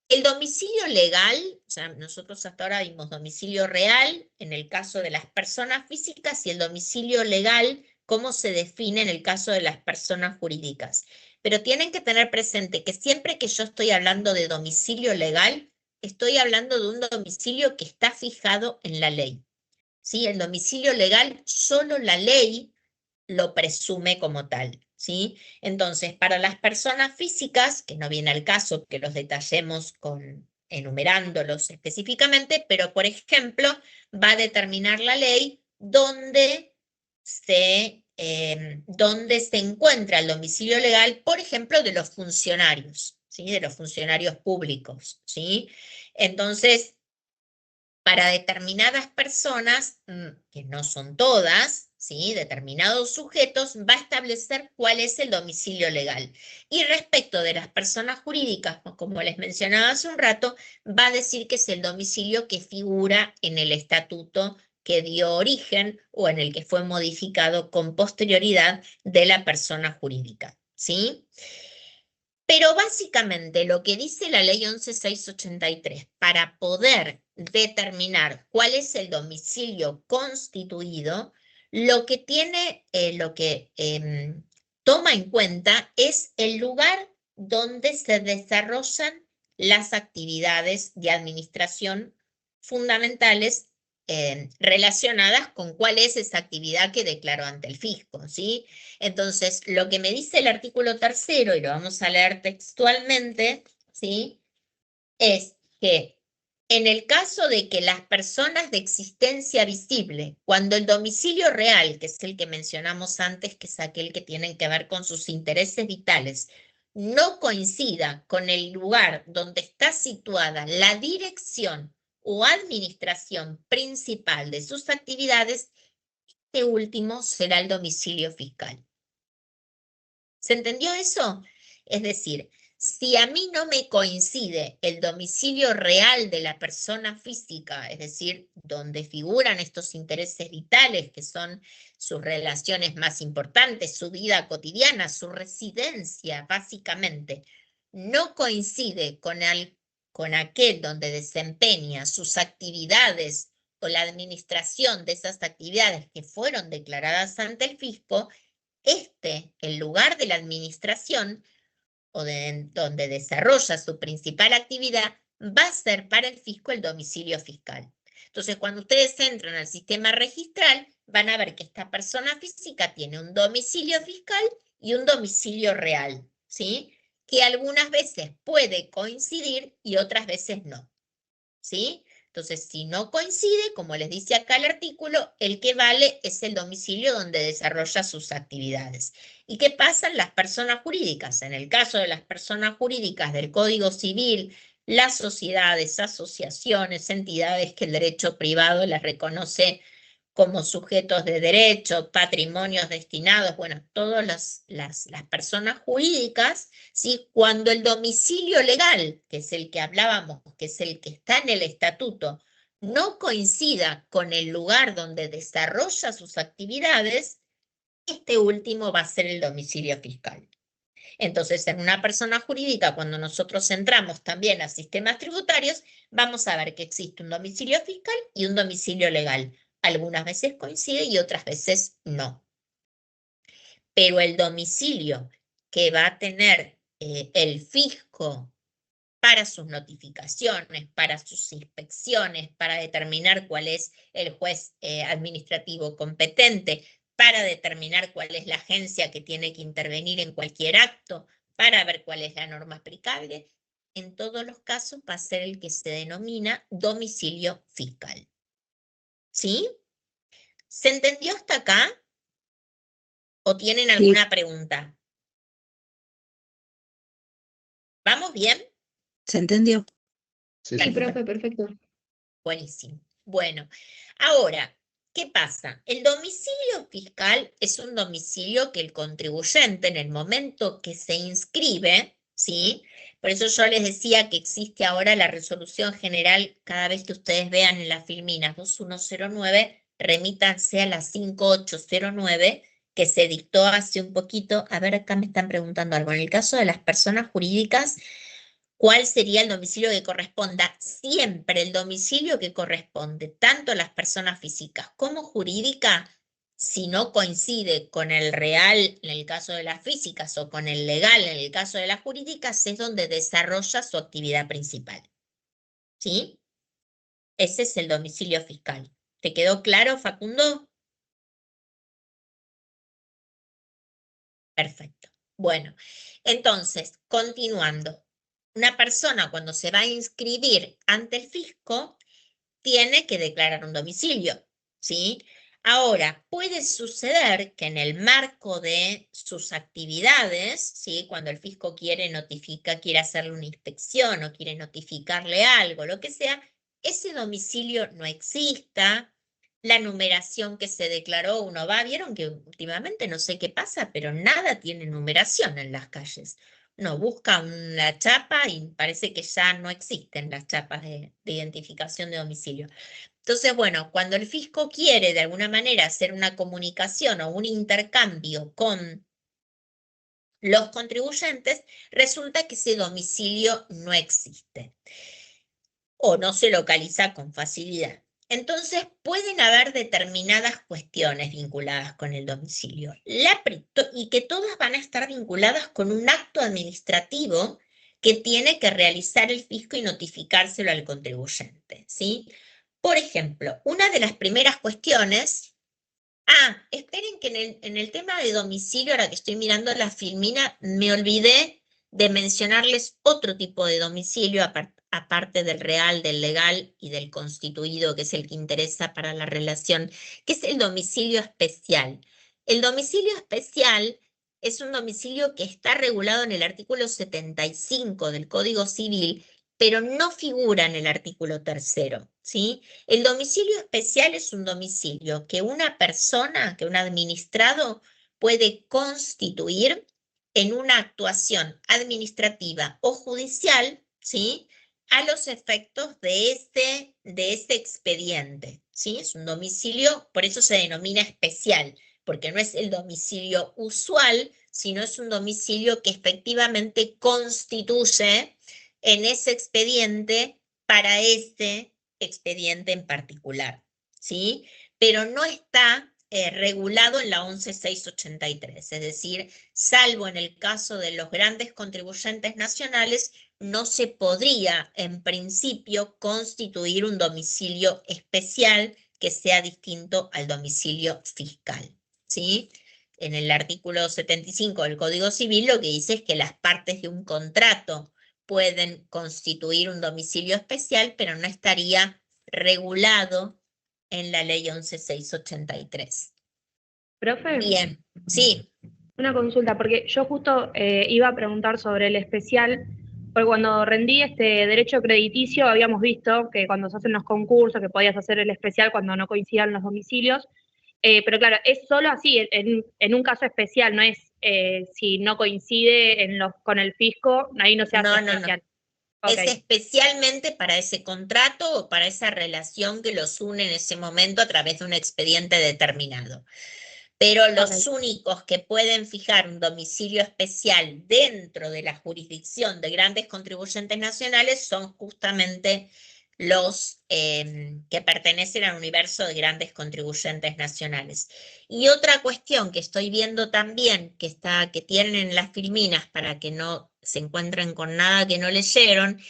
El domicilio legal, o sea, nosotros hasta ahora vimos domicilio real en el caso de las personas físicas y el domicilio legal, cómo se define en el caso de las personas jurídicas. Pero tienen que tener presente que siempre que yo estoy hablando de domicilio legal, estoy hablando de un domicilio que está fijado en la ley, ¿sí? El domicilio legal, solo la ley lo presume como tal, ¿sí? Entonces, para las personas físicas, que no viene al caso que los detallemos enumerándolos específicamente, pero por ejemplo, va a determinar la ley dónde se encuentra el domicilio legal, por ejemplo, de los funcionarios, ¿sí? De los funcionarios públicos, ¿sí? Entonces, para determinadas personas, que no son todas, ¿sí? Determinados sujetos, va a establecer cuál es el domicilio legal. Y respecto de las personas jurídicas, como les mencionaba hace un rato, va a decir que es el domicilio que figura en el estatuto que dio origen o en el que fue modificado con posterioridad de la persona jurídica, ¿sí? Pero básicamente lo que dice la ley 11.683, para poder determinar cuál es el domicilio constituido, lo que tiene, toma en cuenta es el lugar donde se desarrollan las actividades de administración fundamentales relacionadas con cuál es esa actividad que declaró ante el fisco, ¿sí? Entonces, lo que me dice el artículo 3º, y lo vamos a leer textualmente, ¿sí? Es que en el caso de que las personas de existencia visible, cuando el domicilio real, que es el que mencionamos antes, que es aquel que tiene que ver con sus intereses vitales, no coincida con el lugar donde está situada la dirección o administración principal de sus actividades, este último será el domicilio fiscal. ¿Se entendió eso? Es decir, si a mí no me coincide el domicilio real de la persona física, es decir, donde figuran estos intereses vitales, que son sus relaciones más importantes, su vida cotidiana, su residencia, básicamente, no coincide con aquel donde desempeña sus actividades o la administración de esas actividades que fueron declaradas ante el fisco, el lugar de la administración o de donde desarrolla su principal actividad, va a ser para el fisco el domicilio fiscal. Entonces, cuando ustedes entran al sistema registral, van a ver que esta persona física tiene un domicilio fiscal y un domicilio real, ¿sí? Que algunas veces puede coincidir y otras veces no, ¿sí? Entonces, si no coincide, como les dice acá el artículo, el que vale es el domicilio donde desarrolla sus actividades. ¿Y qué pasa en las personas jurídicas? En el caso de las personas jurídicas del Código Civil, las sociedades, asociaciones, entidades que el derecho privado las reconoce como sujetos de derecho, patrimonios destinados, bueno, todas las personas jurídicas, ¿sí? Cuando el domicilio legal, que es el que hablábamos, que es el que está en el estatuto, no coincida con el lugar donde desarrolla sus actividades, este último va a ser el domicilio fiscal. Entonces, en una persona jurídica, cuando nosotros entramos también a sistemas tributarios, vamos a ver que existe un domicilio fiscal y un domicilio legal. Algunas veces coincide y otras veces no. Pero el domicilio que va a tener el fisco para sus notificaciones, para sus inspecciones, para determinar cuál es el juez administrativo competente, para determinar cuál es la agencia que tiene que intervenir en cualquier acto, para ver cuál es la norma aplicable, en todos los casos va a ser el que se denomina domicilio fiscal. ¿Sí? ¿Se entendió hasta acá? ¿O tienen alguna pregunta? ¿Vamos bien? ¿Se entendió? Sí, Sí, sí. profe, perfecto. Buenísimo. Bueno, ahora, ¿qué pasa? El domicilio fiscal es un domicilio que el contribuyente en el momento que se inscribe, ¿sí? Por eso yo les decía que existe ahora la resolución general, cada vez que ustedes vean en las filminas 2109, remítanse a la 5809 que se dictó hace un poquito. A ver, acá me están preguntando algo. En el caso de las personas jurídicas, ¿cuál sería el domicilio que corresponda? Siempre el domicilio que corresponde, tanto a las personas físicas como jurídicas, si no coincide con el real en el caso de las físicas o con el legal en el caso de las jurídicas, es donde desarrolla su actividad principal. ¿Sí? Ese es el domicilio fiscal. ¿Te quedó claro, Facundo? Perfecto. Bueno, entonces, continuando. Una persona cuando se va a inscribir ante el fisco tiene que declarar un domicilio, ¿sí? Ahora, puede suceder que en el marco de sus actividades, ¿sí? Cuando el fisco quiere hacerle una inspección o quiere notificarle algo, lo que sea, ese domicilio no exista, la numeración que se declaró, uno va, vieron que últimamente no sé qué pasa, pero nada tiene numeración en las calles. Uno busca una chapa y parece que ya no existen las chapas de identificación de domicilio. Entonces, bueno, cuando el fisco quiere de alguna manera hacer una comunicación o un intercambio con los contribuyentes, resulta que ese domicilio no existe o no se localiza con facilidad. Entonces, pueden haber determinadas cuestiones vinculadas con el domicilio y que todas van a estar vinculadas con un acto administrativo que tiene que realizar el fisco y notificárselo al contribuyente, ¿sí? Por ejemplo, una de las primeras cuestiones. Esperen que en el tema de domicilio, ahora que estoy mirando la filmina, me olvidé de mencionarles otro tipo de domicilio, aparte del real, del legal y del constituido, que es el que interesa para la relación, que es el domicilio especial. El domicilio especial es un domicilio que está regulado en el artículo 75 del Código Civil, pero no figura en el artículo 3º, ¿sí? El domicilio especial es un domicilio que una persona, que un administrado puede constituir en una actuación administrativa o judicial, ¿sí? A los efectos de este expediente, ¿sí? Es un domicilio, por eso se denomina especial, porque no es el domicilio usual, sino es un domicilio que efectivamente constituye en ese expediente para ese expediente en particular, ¿sí? Pero no está regulado en la 11.683, es decir, salvo en el caso de los grandes contribuyentes nacionales, no se podría en principio constituir un domicilio especial que sea distinto al domicilio fiscal, ¿sí? En el artículo 75 del Código Civil lo que dice es que las partes de un contrato pueden constituir un domicilio especial, pero no estaría regulado en la ley 11.683. Profe, Bien, sí, una consulta, porque yo justo iba a preguntar sobre el especial, porque cuando rendí este derecho crediticio habíamos visto que cuando se hacen los concursos, que podías hacer el especial cuando no coincidan los domicilios, pero claro, es solo así, en un caso especial, no es si no coincide con el fisco, ahí no se hace no. especial. Es Ok, especialmente para ese contrato o para esa relación que los une en ese momento a través de un expediente determinado. Pero los ok. únicos que pueden fijar un domicilio especial dentro de la jurisdicción de grandes contribuyentes nacionales son justamente los que pertenecen al universo de grandes contribuyentes nacionales. Y otra cuestión que estoy viendo también, que tienen en las filminas para que no se encuentren con nada que no leyeron,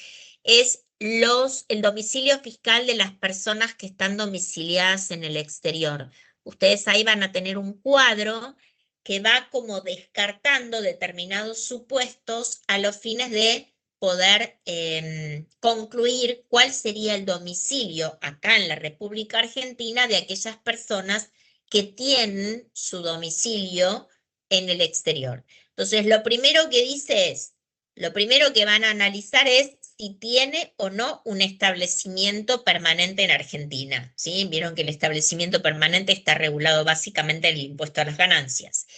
es el domicilio fiscal de las personas que están domiciliadas en el exterior. Ustedes ahí van a tener un cuadro que va como descartando determinados supuestos a los fines de poder concluir cuál sería el domicilio acá en la República Argentina de aquellas personas que tienen su domicilio en el exterior. Entonces, lo primero que van a analizar es si tiene o no un establecimiento permanente en Argentina, ¿sí? Vieron que el establecimiento permanente está regulado básicamente en el impuesto a las ganancias.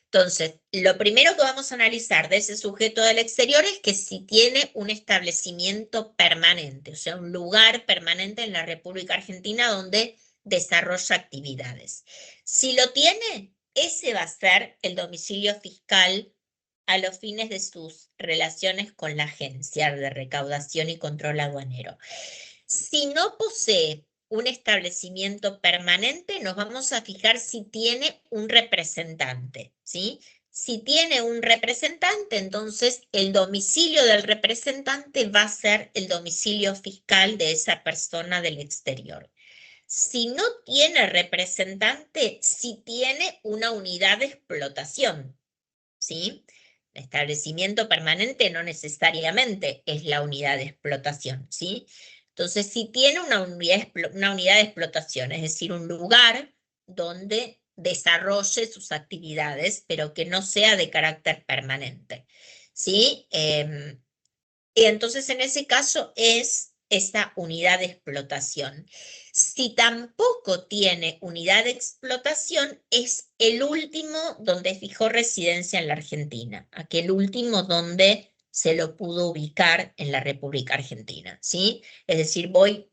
Entonces, lo primero que vamos a analizar de ese sujeto del exterior es que si tiene un establecimiento permanente, o sea, un lugar permanente en la República Argentina donde desarrolla actividades. Si lo tiene, ese va a ser el domicilio fiscal a los fines de sus relaciones con la agencia de recaudación y control aduanero. Si no posee un establecimiento permanente, nos vamos a fijar si tiene un representante, ¿sí? Si tiene un representante, entonces el domicilio del representante va a ser el domicilio fiscal de esa persona del exterior. Si no tiene representante, sí tiene una unidad de explotación, ¿sí? El establecimiento permanente no necesariamente es la unidad de explotación, ¿sí? Entonces, si tiene una unidad de explotación, es decir, un lugar donde desarrolle sus actividades, pero que no sea de carácter permanente, ¿sí? Y entonces, en ese caso, es esa unidad de explotación. Si tampoco tiene unidad de explotación, es el último donde fijó residencia en la Argentina, aquel último donde se lo pudo ubicar en la República Argentina, ¿sí? Es decir, voy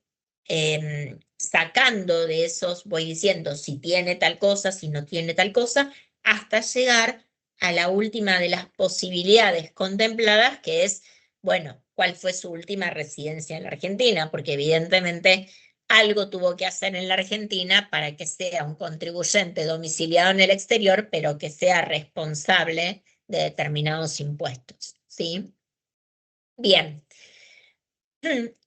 sacando de esos, voy diciendo si tiene tal cosa, si no tiene tal cosa, hasta llegar a la última de las posibilidades contempladas, que es, bueno, cuál fue su última residencia en la Argentina, porque evidentemente algo tuvo que hacer en la Argentina para que sea un contribuyente domiciliado en el exterior, pero que sea responsable de determinados impuestos, ¿sí? Bien.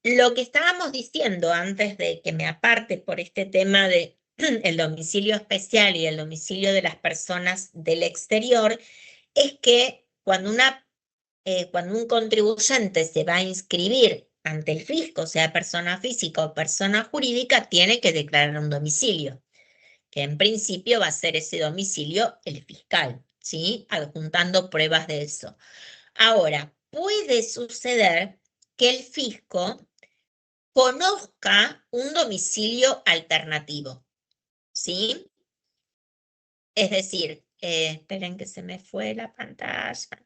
Lo que estábamos diciendo antes de que me aparte por este tema de el domicilio especial y el domicilio de las personas del exterior, es que cuando un contribuyente se va a inscribir ante el fisco, sea persona física o persona jurídica, tiene que declarar un domicilio, que en principio va a ser ese domicilio el fiscal, ¿sí? Adjuntando pruebas de eso. Ahora, puede suceder que el fisco conozca un domicilio alternativo, ¿sí? Es decir, esperen que se me fue la pantalla.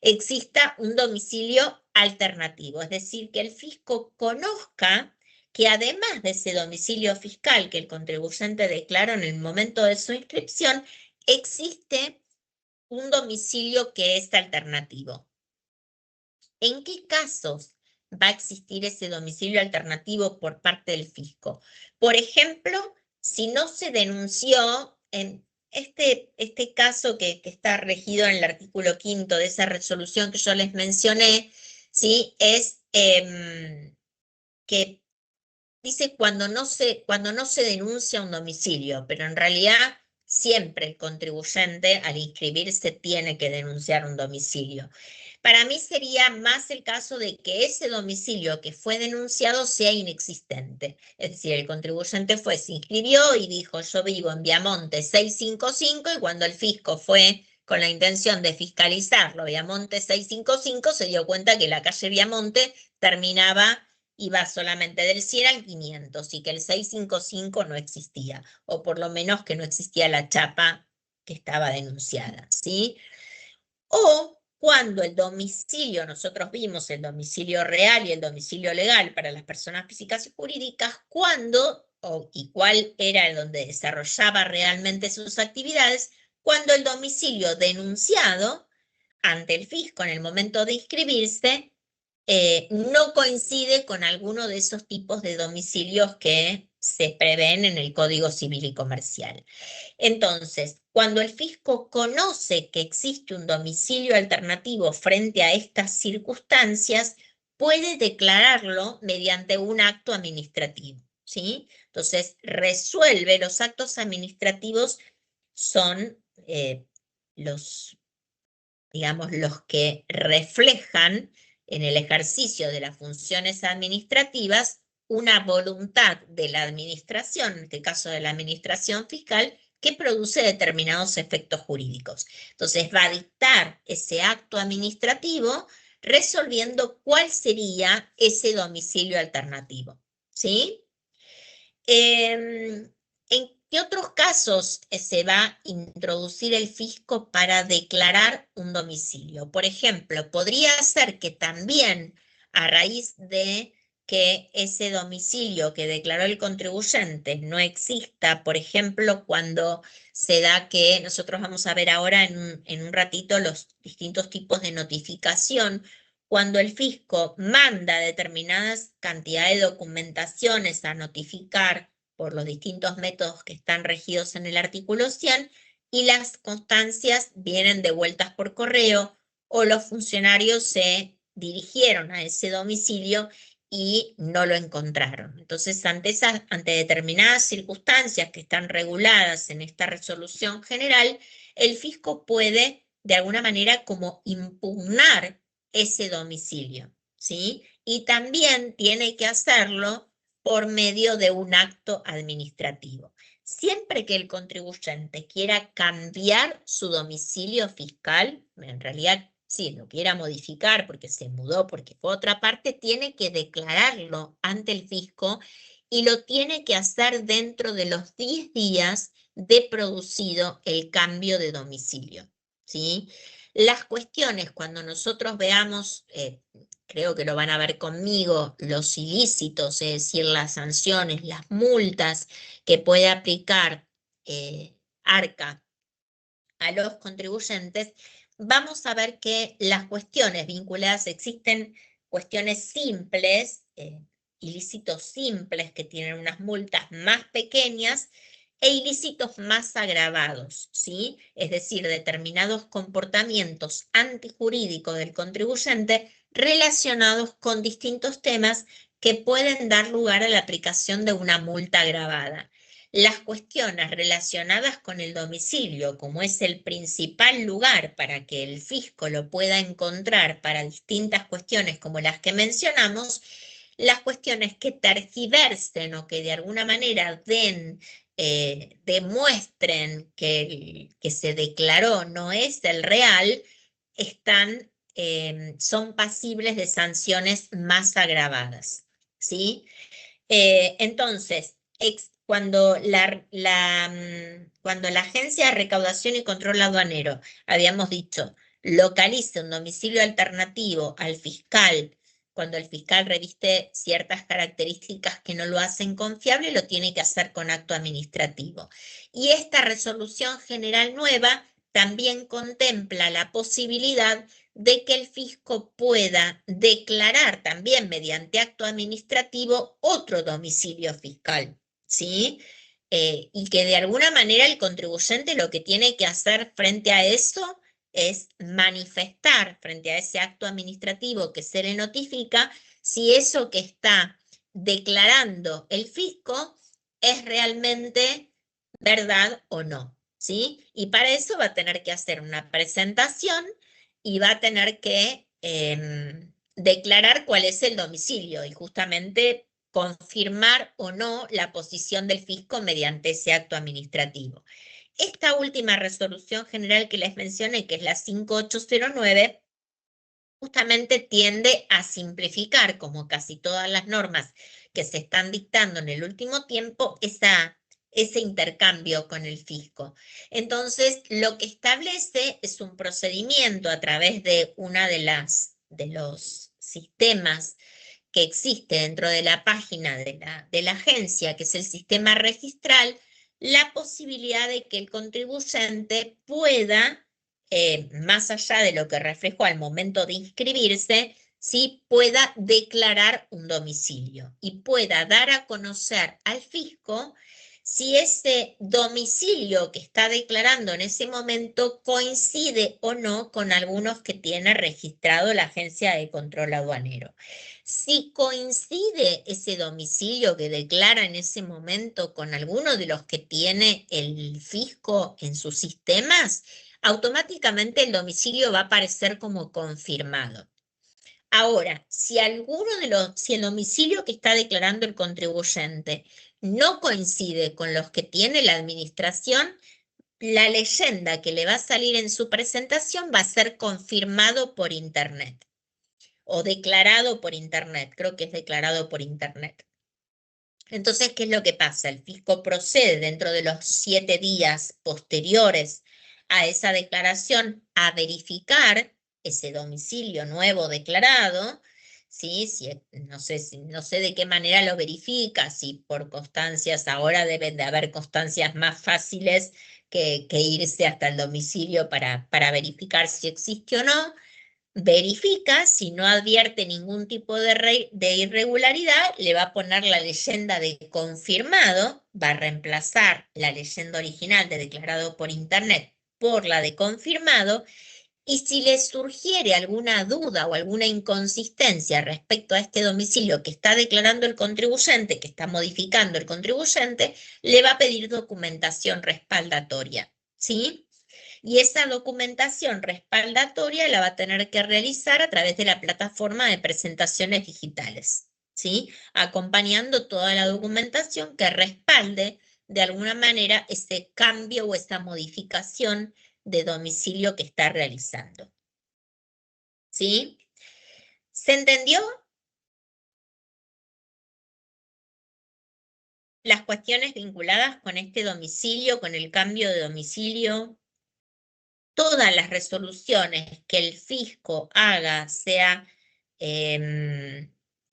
Exista un domicilio alternativo, es decir, que el fisco conozca que además de ese domicilio fiscal que el contribuyente declaró en el momento de su inscripción, existe un domicilio que es alternativo. ¿En qué casos va a existir ese domicilio alternativo por parte del fisco? Por ejemplo, si no se denunció en este caso que está regido en el artículo 5º de esa resolución que yo les mencioné, ¿sí? Es que dice cuando no se denuncia un domicilio, pero en realidad siempre el contribuyente al inscribirse tiene que denunciar un domicilio. Para mí sería más el caso de que ese domicilio que fue denunciado sea inexistente. Es decir, el contribuyente se inscribió y dijo, yo vivo en Viamonte 655, y cuando el fisco fue con la intención de fiscalizarlo, Viamonte 655, se dio cuenta que la calle Viamonte iba solamente del 100 al 500 y que el 655 no existía, o por lo menos que no existía la chapa que estaba denunciada, ¿sí? O cuando el domicilio, nosotros vimos el domicilio real y el domicilio legal para las personas físicas y jurídicas, y cuál era el donde desarrollaba realmente sus actividades, cuando el domicilio denunciado ante el fisco en el momento de inscribirse no coincide con alguno de esos tipos de domicilios que se prevén en el Código Civil y Comercial. Entonces, cuando el fisco conoce que existe un domicilio alternativo frente a estas circunstancias, puede declararlo mediante un acto administrativo, ¿sí? Entonces, los actos administrativos son los que reflejan en el ejercicio de las funciones administrativas una voluntad de la administración, en este caso de la administración fiscal, que produce determinados efectos jurídicos. Entonces va a dictar ese acto administrativo resolviendo cuál sería ese domicilio alternativo, ¿sí? ¿En qué otros casos se va a introducir el fisco para declarar un domicilio? Por ejemplo, podría ser que también a raíz de que ese domicilio que declaró el contribuyente no exista, por ejemplo, cuando se da que nosotros vamos a ver ahora en un ratito los distintos tipos de notificación, cuando el fisco manda determinadas cantidades de documentaciones a notificar por los distintos métodos que están regidos en el artículo 100, y las constancias vienen devueltas por correo o los funcionarios se dirigieron a ese domicilio y no lo encontraron. Entonces, ante determinadas circunstancias que están reguladas en esta resolución general, el fisco puede de alguna manera como impugnar ese domicilio, ¿sí? Y también tiene que hacerlo por medio de un acto administrativo. Siempre que el contribuyente quiera cambiar su domicilio fiscal, en realidad si lo quiera modificar porque se mudó, porque fue a otra parte, tiene que declararlo ante el fisco y lo tiene que hacer dentro de los 10 días de producido el cambio de domicilio, ¿sí? Las cuestiones, cuando nosotros veamos, creo que lo van a ver conmigo, los ilícitos, es decir, las sanciones, las multas que puede aplicar ARCA a los contribuyentes, vamos a ver que las cuestiones vinculadas, existen cuestiones simples, ilícitos simples que tienen unas multas más pequeñas e ilícitos más agravados, ¿sí? Es decir, determinados comportamientos antijurídicos del contribuyente relacionados con distintos temas que pueden dar lugar a la aplicación de una multa agravada. Las cuestiones relacionadas con el domicilio, como es el principal lugar para que el fisco lo pueda encontrar para distintas cuestiones como las que mencionamos, las cuestiones que tergiversen o que de alguna manera demuestren que se declaró no es el real, son pasibles de sanciones más agravadas, ¿sí? Entonces, cuando cuando la Agencia de Recaudación y Control Aduanero, habíamos dicho, localice un domicilio alternativo al fiscal, cuando el fiscal reviste ciertas características que no lo hacen confiable, lo tiene que hacer con acto administrativo. Y esta resolución general nueva también contempla la posibilidad de que el fisco pueda declarar también mediante acto administrativo otro domicilio fiscal, ¿sí? Y que de alguna manera el contribuyente lo que tiene que hacer frente a eso es manifestar frente a ese acto administrativo que se le notifica si eso que está declarando el fisco es realmente verdad o no, ¿sí? Y para eso va a tener que hacer una presentación y va a tener que declarar cuál es el domicilio y justamente confirmar o no la posición del fisco mediante ese acto administrativo. Esta última resolución general que les mencioné, que es la 5809, justamente tiende a simplificar, como casi todas las normas que se están dictando en el último tiempo, ese intercambio con el fisco. Entonces, lo que establece es un procedimiento a través de una de los sistemas que existe dentro de la página de la agencia, que es el sistema registral, la posibilidad de que el contribuyente pueda, más allá de lo que reflejó al momento de inscribirse, ¿sí? Pueda declarar un domicilio y pueda dar a conocer al fisco si ese domicilio que está declarando en ese momento coincide o no con algunos que tiene registrado la Agencia de Control Aduanero. Si coincide ese domicilio que declara en ese momento con alguno de los que tiene el fisco en sus sistemas, automáticamente el domicilio va a aparecer como confirmado. Ahora, si el domicilio que está declarando el contribuyente no coincide con los que tiene la administración, la leyenda que le va a salir en su presentación va a ser confirmado por internet o declarado por internet, creo que es declarado por internet. Entonces, ¿qué es lo que pasa? El fisco procede dentro de los 7 días posteriores a esa declaración a verificar ese domicilio nuevo declarado, ¿sí? No sé de qué manera lo verifica, si por constancias, ahora deben de haber constancias más fáciles que irse hasta el domicilio para verificar si existe o no. Verifica, si no advierte ningún tipo de irregularidad, le va a poner la leyenda de confirmado, va a reemplazar la leyenda original de declarado por internet por la de confirmado, y si le surgiere alguna duda o alguna inconsistencia respecto a este domicilio que está declarando el contribuyente, que está modificando el contribuyente, le va a pedir documentación respaldatoria, ¿sí? Y esa documentación respaldatoria la va a tener que realizar a través de la plataforma de presentaciones digitales, ¿sí? Acompañando toda la documentación que respalde de alguna manera ese cambio o esa modificación de domicilio que está realizando. ¿sí? ¿Se entendió? Las cuestiones vinculadas con este domicilio, con el cambio de domicilio, todas las resoluciones que el fisco haga, sea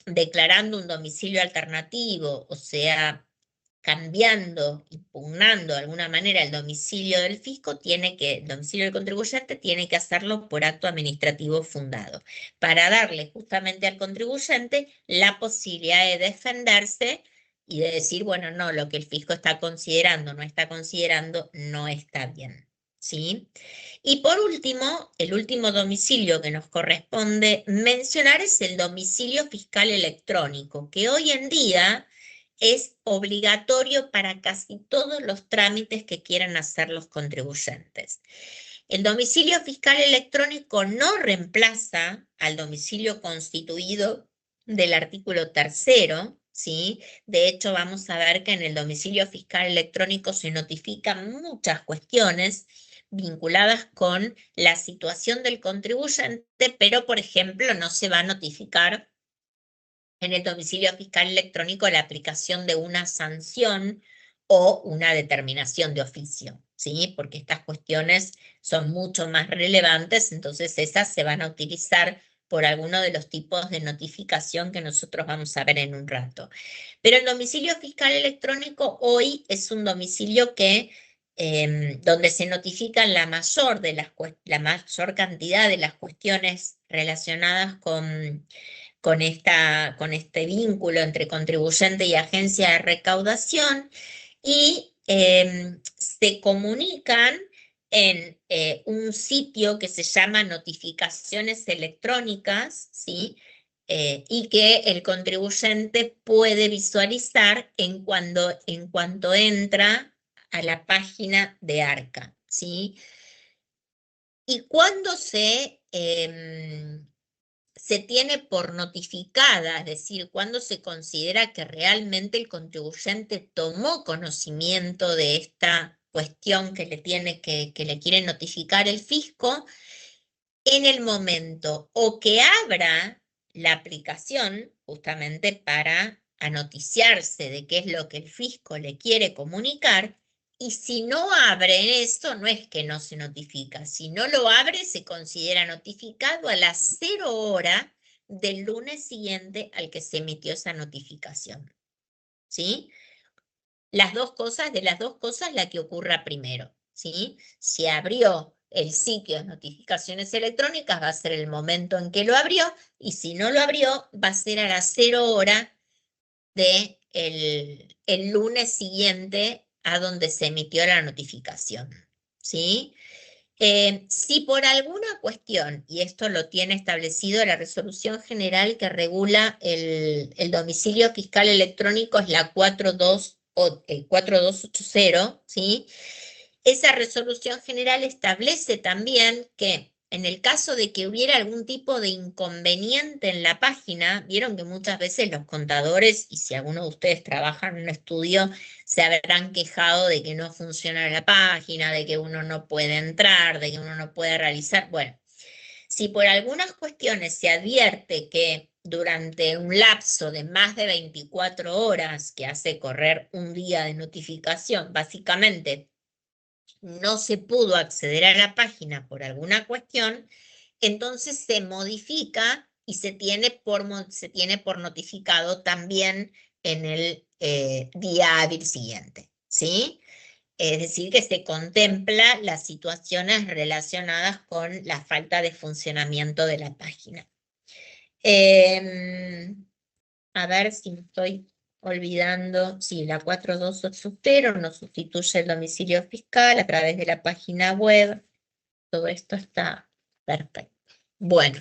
declarando un domicilio alternativo, o sea, cambiando, impugnando de alguna manera el domicilio del fisco, el domicilio del contribuyente tiene que hacerlo por acto administrativo fundado, para darle justamente al contribuyente la posibilidad de defenderse y de decir, bueno, no, lo que el fisco está considerando, no está considerando, no está bien, ¿sí? Y por último, el último domicilio que nos corresponde mencionar es el domicilio fiscal electrónico, que hoy en día es obligatorio para casi todos los trámites que quieran hacer los contribuyentes. El domicilio fiscal electrónico no reemplaza al domicilio constituido del artículo 3º, ¿sí? De hecho, vamos a ver que en el domicilio fiscal electrónico se notifican muchas cuestiones vinculadas con la situación del contribuyente, pero, por ejemplo, no se va a notificar en el domicilio fiscal electrónico la aplicación de una sanción o una determinación de oficio, ¿sí? Porque estas cuestiones son mucho más relevantes, entonces esas se van a utilizar por alguno de los tipos de notificación que nosotros vamos a ver en un rato. Pero el domicilio fiscal electrónico hoy es un domicilio que donde se notifican la mayor cantidad de las cuestiones relacionadas con este vínculo entre contribuyente y agencia de recaudación, y se comunican en un sitio que se llama notificaciones electrónicas, ¿sí? Y que el contribuyente puede visualizar en cuanto entra a la página de ARCA, ¿sí? Y cuando se tiene por notificada, es decir, cuando se considera que realmente el contribuyente tomó conocimiento de esta cuestión que le quiere notificar el fisco, en el momento o que abra la aplicación justamente para anoticiarse de qué es lo que el fisco le quiere comunicar. Y si no abre eso, no es que no se notifica. Si no lo abre, se considera notificado a las 0 horas del lunes siguiente al que se emitió esa notificación, ¿sí? De las dos cosas, la que ocurra primero, ¿sí? Si abrió el sitio de notificaciones electrónicas, va a ser el momento en que lo abrió, y si no lo abrió, va a ser a las 0 horas del el lunes siguiente a donde se emitió la notificación, ¿sí? Si por alguna cuestión, y esto lo tiene establecido la resolución general que regula el domicilio fiscal electrónico, es la 4280, ¿sí? Esa resolución general establece también que en el caso de que hubiera algún tipo de inconveniente en la página, vieron que muchas veces los contadores, y si alguno de ustedes trabaja en un estudio, se habrán quejado de que no funciona la página, de que uno no puede entrar, de que uno no puede realizar. Bueno, si por algunas cuestiones se advierte que durante un lapso de más de 24 horas, que hace correr un día de notificación, básicamente no se pudo acceder a la página por alguna cuestión, entonces se modifica y se tiene por notificado también en el día hábil siguiente, ¿sí? Es decir, que se contempla las situaciones relacionadas con la falta de funcionamiento de la página. A ver si me estoy olvidando. Sí, la 4280 nos sustituye el domicilio fiscal a través de la página web. Todo esto está perfecto. Bueno,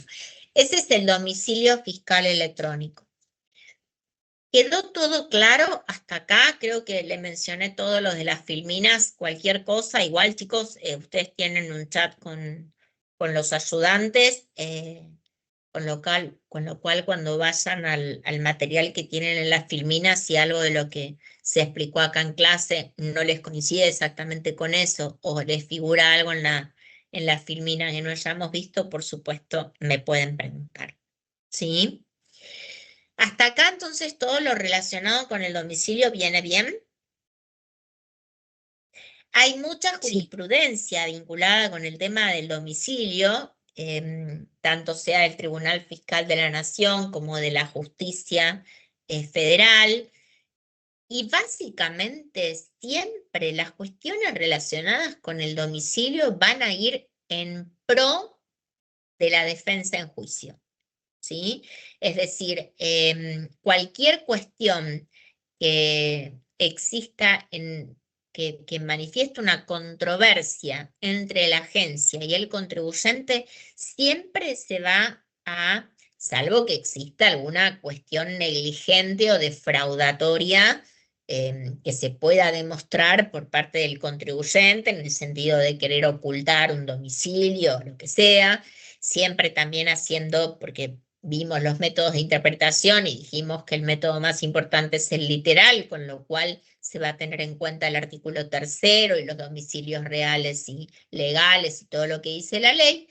ese es el domicilio fiscal electrónico. ¿Quedó todo claro hasta acá? Creo que le mencioné todo lo de las filminas. Cualquier cosa, igual chicos, ustedes tienen un chat con los ayudantes, con lo cual cuando vayan al material que tienen en las filminas, si algo de lo que se explicó acá en clase no les coincide exactamente con eso, o les figura algo en en la filmina que no hayamos visto, por supuesto, me pueden preguntar. ¿Sí? Hasta acá, entonces, todo lo relacionado con el domicilio viene bien. Hay mucha jurisprudencia vinculada con el tema del domicilio, tanto sea del Tribunal Fiscal de la Nación como de la Justicia Federal. Y básicamente siempre las cuestiones relacionadas con el domicilio van a ir en pro de la defensa en juicio, ¿sí? Es decir, cualquier cuestión que exista que manifieste una controversia entre la agencia y el contribuyente, siempre se va a, salvo que exista alguna cuestión negligente o defraudatoria, que se pueda demostrar por parte del contribuyente en el sentido de querer ocultar un domicilio o lo que sea, siempre también haciendo, porque vimos los métodos de interpretación y dijimos que el método más importante es el literal, con lo cual se va a tener en cuenta el artículo 3º y los domicilios reales y legales y todo lo que dice la ley,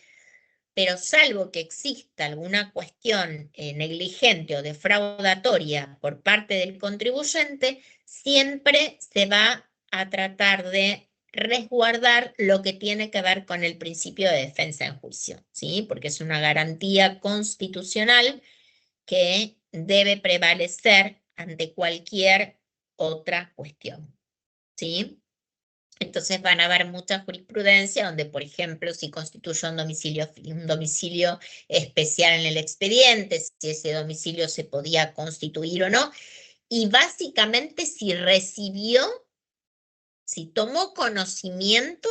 pero salvo que exista alguna cuestión negligente o defraudatoria por parte del contribuyente, siempre se va a tratar de resguardar lo que tiene que ver con el principio de defensa en juicio, ¿sí? Porque es una garantía constitucional que debe prevalecer ante cualquier otra cuestión, ¿sí? Entonces van a haber mucha jurisprudencia donde, por ejemplo, si constituye un domicilio especial en el expediente, si ese domicilio se podía constituir o no, y básicamente si tomó conocimiento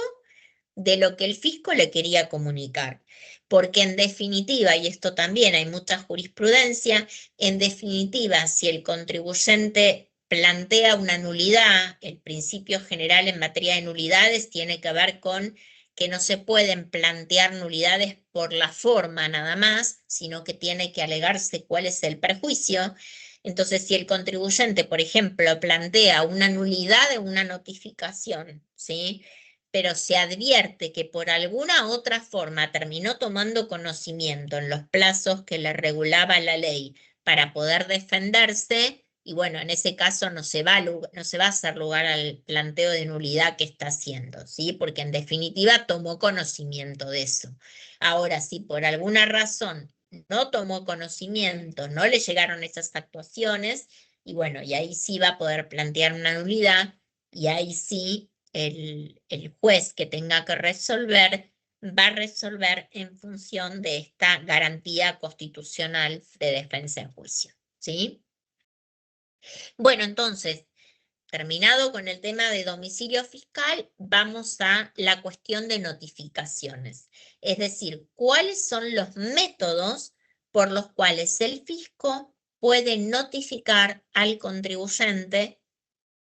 de lo que el fisco le quería comunicar. Porque en definitiva, y esto también hay mucha jurisprudencia, en definitiva, si el contribuyente plantea una nulidad, el principio general en materia de nulidades tiene que ver con que no se pueden plantear nulidades por la forma nada más, sino que tiene que alegarse cuál es el perjuicio. Entonces, si el contribuyente, por ejemplo, plantea una nulidad de una notificación, ¿sí?, pero se advierte que por alguna otra forma terminó tomando conocimiento en los plazos que le regulaba la ley para poder defenderse, y bueno, en ese caso no se va a hacer lugar al planteo de nulidad que está haciendo, ¿sí? Porque en definitiva tomó conocimiento de eso. Ahora, si por alguna razón no tomó conocimiento, no le llegaron esas actuaciones, y bueno, y ahí sí va a poder plantear una nulidad, y ahí sí el juez que tenga que resolver va a resolver en función de esta garantía constitucional de defensa en juicio, ¿sí? Bueno, entonces, terminado con el tema de domicilio fiscal, vamos a la cuestión de notificaciones. Es decir, ¿cuáles son los métodos por los cuales el fisco puede notificar al contribuyente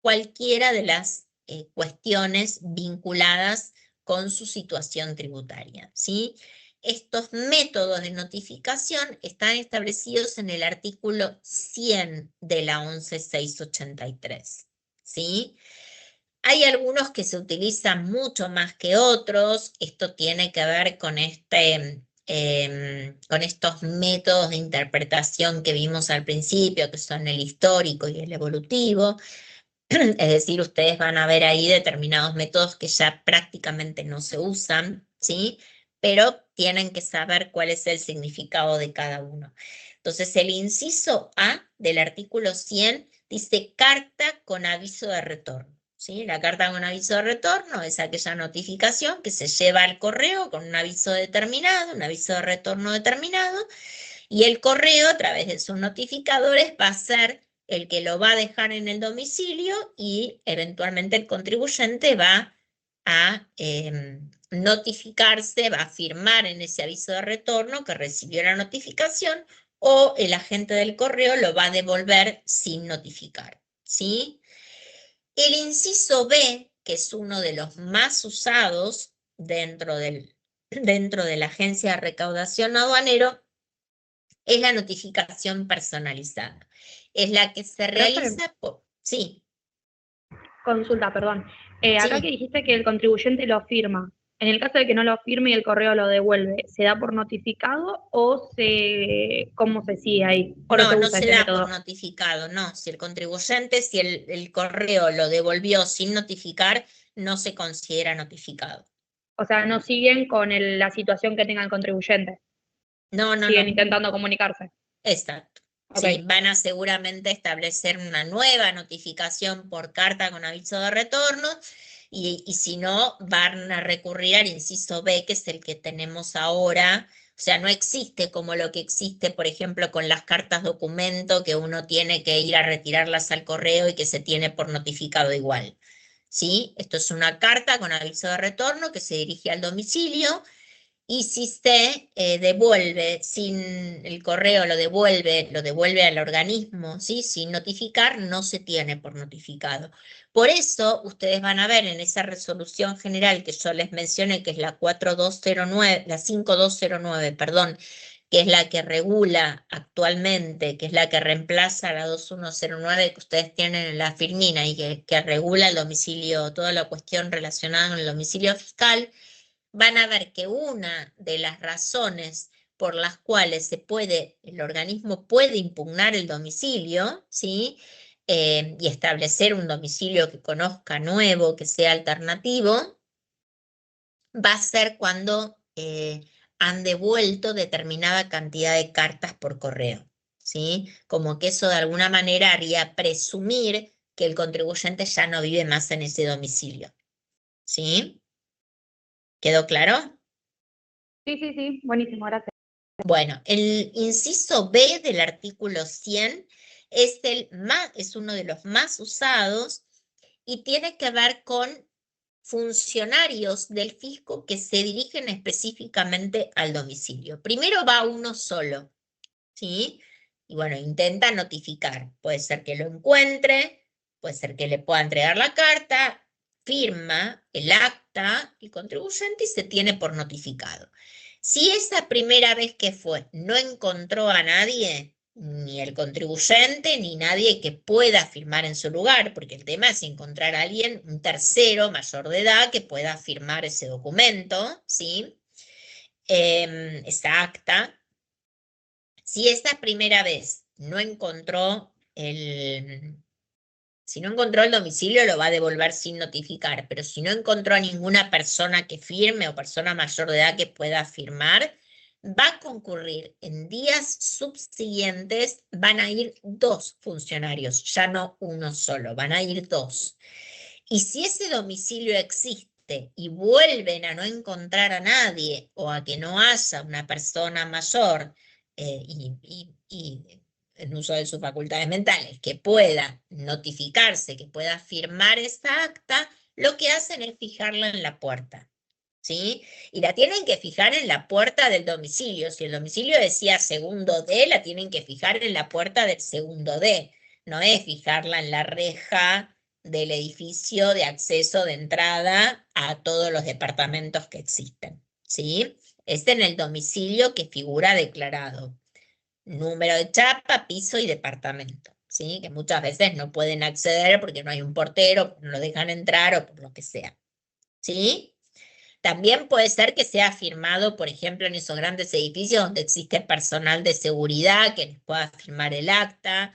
cualquiera de las cuestiones vinculadas con su situación tributaria, ¿sí? Estos métodos de notificación están establecidos en el artículo 100 de la 11.683, ¿sí? Hay algunos que se utilizan mucho más que otros. Esto tiene que ver con con estos métodos de interpretación que vimos al principio, que son el histórico y el evolutivo. Es decir, ustedes van a ver ahí determinados métodos que ya prácticamente no se usan, ¿sí? Pero tienen que saber cuál es el significado de cada uno. Entonces, el inciso A del artículo 100 dice carta con aviso de retorno, ¿sí? La carta con aviso de retorno es aquella notificación que se lleva al correo con un aviso determinado, un aviso de retorno determinado, y el correo, a través de sus notificadores, va a ser el que lo va a dejar en el domicilio y eventualmente el contribuyente va a notificarse, va a firmar en ese aviso de retorno que recibió la notificación, o el agente del correo lo va a devolver sin notificar, ¿sí? El inciso B, que es uno de los más usados dentro de la Agencia de Recaudación Aduanero, es la notificación personalizada. Es la que se realiza por... Sí. Consulta, perdón. Acá Sí. que dijiste que el contribuyente lo firma, En el caso de que no lo firme y el correo lo devuelve, ¿se da por notificado o cómo se sigue ahí? ¿O no No, se no usa se ese da por método? notificado, no. Si el contribuyente, si el correo lo devolvió sin notificar, no se considera notificado. O sea, no siguen con la situación que tenga el contribuyente, No, no, siguen no. intentando comunicarse. Exacto. Ok. Sí, van a seguramente establecer una nueva notificación por carta con aviso de retorno y si no, van a recurrir al inciso B, que es el que tenemos ahora. O sea, no existe como lo que existe, por ejemplo, con las cartas documento, que uno tiene que ir a retirarlas al correo y que se tiene por notificado igual. ¿Sí? Esto es una carta con aviso de retorno que se dirige al domicilio. Y si se devuelve sin el correo, lo devuelve al organismo, ¿sí? Sin notificar, no se tiene por notificado. Por eso ustedes van a ver en esa resolución general que yo les mencioné, que es la 4209, la 5209, perdón, que es la que regula actualmente, que es la que reemplaza a la 2109 que ustedes tienen en la Firmina y que regula el domicilio, toda la cuestión relacionada con el domicilio fiscal. Van a ver que una de las razones por las cuales el organismo puede impugnar el domicilio, ¿sí? Y establecer un domicilio que conozca nuevo, que sea alternativo, va a ser cuando han devuelto determinada cantidad de cartas por correo, ¿sí? Como que eso de alguna manera haría presumir que el contribuyente ya no vive más en ese domicilio, ¿sí? ¿Quedó claro? Sí, buenísimo, gracias. Bueno, el inciso B del artículo 100 es uno de los más usados y tiene que ver con funcionarios del fisco que se dirigen específicamente al domicilio. Primero va uno solo, ¿sí? Y bueno, intenta notificar. Puede ser que lo encuentre, puede ser que le pueda entregar la carta, firma el acta, el contribuyente y se tiene por notificado. Si esa primera vez que fue no encontró a nadie, ni el contribuyente, ni nadie que pueda firmar en su lugar, porque el tema es encontrar a alguien, un tercero mayor de edad, que pueda firmar ese documento, ¿sí? Esa acta. Si esta primera vez no encontró si no encontró el domicilio, lo va a devolver sin notificar, pero si no encontró a ninguna persona que firme o persona mayor de edad que pueda firmar, va a concurrir en días subsiguientes, van a ir 2 funcionarios, ya no uno solo, van a ir 2. Y si ese domicilio existe y vuelven a no encontrar a nadie o a que no haya una persona mayor y en uso de sus facultades mentales, que pueda notificarse, que pueda firmar esa acta, lo que hacen es fijarla en la puerta, ¿sí? Y la tienen que fijar en la puerta del domicilio. Si el domicilio decía segundo D, la tienen que fijar en la puerta del segundo D. No es fijarla en la reja del edificio de acceso de entrada a todos los departamentos que existen, ¿sí? Es en el domicilio que figura declarado. Número de chapa, piso y departamento, ¿sí? Que muchas veces no pueden acceder porque no hay un portero, no lo dejan entrar o por lo que sea, ¿sí? También puede ser que sea firmado, por ejemplo, en esos grandes edificios donde existe personal de seguridad que les pueda firmar el acta.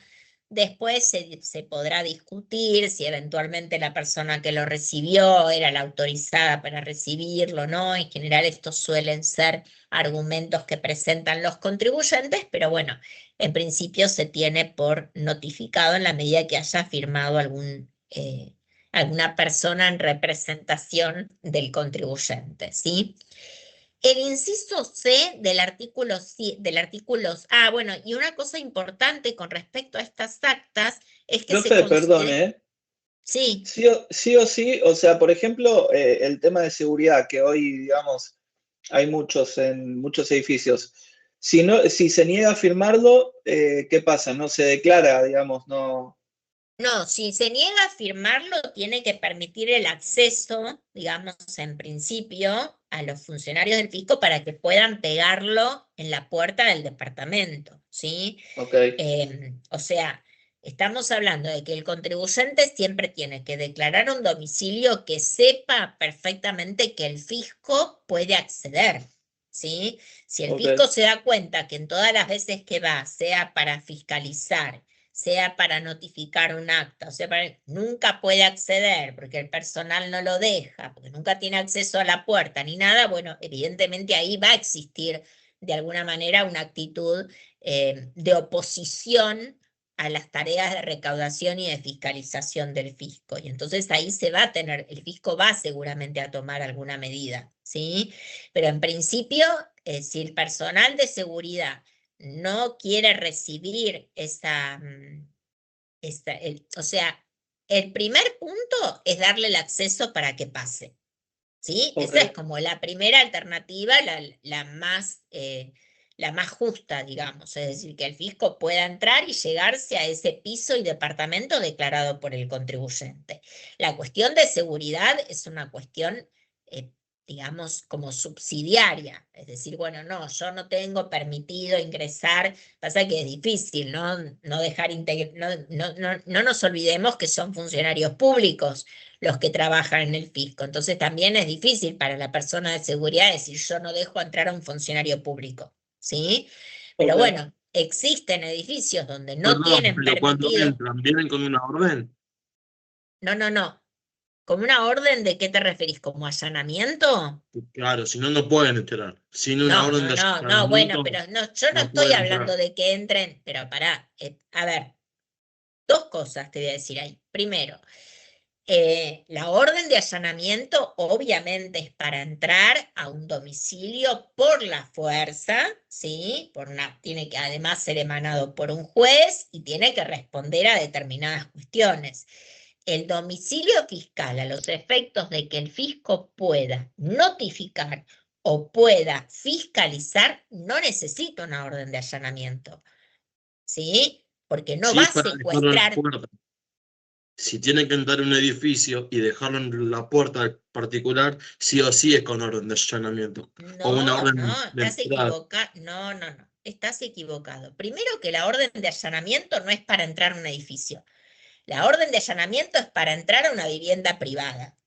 Después se podrá discutir si eventualmente la persona que lo recibió era la autorizada para recibirlo, ¿no? En general estos suelen ser argumentos que presentan los contribuyentes, pero bueno, en principio se tiene por notificado en la medida que haya firmado alguna persona en representación del contribuyente, ¿sí? El inciso C del artículo, bueno, y una cosa importante con respecto a estas actas es que se Profe, perdón, considera. Sí, Sí o sí, o sea, por ejemplo, el tema de seguridad, que hoy, digamos, hay muchos en muchos edificios. Si se niega a firmarlo, ¿qué pasa? No se declara, digamos, no. no, si se niega a firmarlo, tiene que permitir el acceso, digamos, en principio, a los funcionarios del fisco para que puedan pegarlo en la puerta del departamento, ¿sí? Ok. O sea, Estamos hablando de que el contribuyente siempre tiene que declarar un domicilio que sepa perfectamente que el fisco puede acceder, ¿sí? Si el Ok. fisco se da cuenta que en todas las veces que va, sea para fiscalizar, sea para notificar un acta, o sea, nunca puede acceder porque el personal no lo deja, porque nunca tiene acceso a la puerta ni nada, bueno, evidentemente ahí va a existir de alguna manera una actitud de oposición a las tareas de recaudación y de fiscalización del fisco. Y entonces ahí se va a tener, el fisco va seguramente a tomar alguna medida, ¿sí? Pero en principio, si el personal de seguridad no quiere recibir o sea, el primer punto es darle el acceso para que pase, ¿sí? Ok. Esa es como la primera alternativa, la más justa, digamos, es decir, que el fisco pueda entrar y llegarse a ese piso y departamento declarado por el contribuyente. La cuestión de seguridad es una cuestión, digamos, como subsidiaria, es decir, bueno, no, yo no tengo permitido ingresar, pasa que es difícil, ¿no? No dejar no nos olvidemos que son funcionarios públicos los que trabajan en el fisco. Entonces también es difícil para la persona de seguridad decir yo no dejo entrar a un funcionario público, ¿sí? Pero Ok. bueno, existen edificios donde no Perdón, tienen pero cuando permitido, entran, ¿vienen con una orden? no. ¿Como una orden de qué te referís? ¿Como allanamiento? Claro, si no, no pueden entrar. Sin una No, orden de no, bueno, allanamiento, pero no, yo no no estoy pueden hablando entrar. de que entren, pero pará, a ver, dos cosas te voy a decir ahí. Primero, la orden de allanamiento obviamente es para entrar a un domicilio por la fuerza, ¿sí? Tiene que además ser emanado por un juez y tiene que responder a determinadas cuestiones. El domicilio fiscal, a los efectos de que el fisco pueda notificar o pueda fiscalizar, no necesita una orden de allanamiento, ¿sí? Porque no Sí, va es a para dejarlo en la secuestrar. puerta. Si tienen que entrar a un edificio y dejarlo en la puerta particular, sí o sí es con orden de allanamiento. O una orden de Estás entrada. equivocado. No, estás equivocado. Primero que la orden de allanamiento no es para entrar a un edificio. La orden de allanamiento es para entrar a una vivienda privada,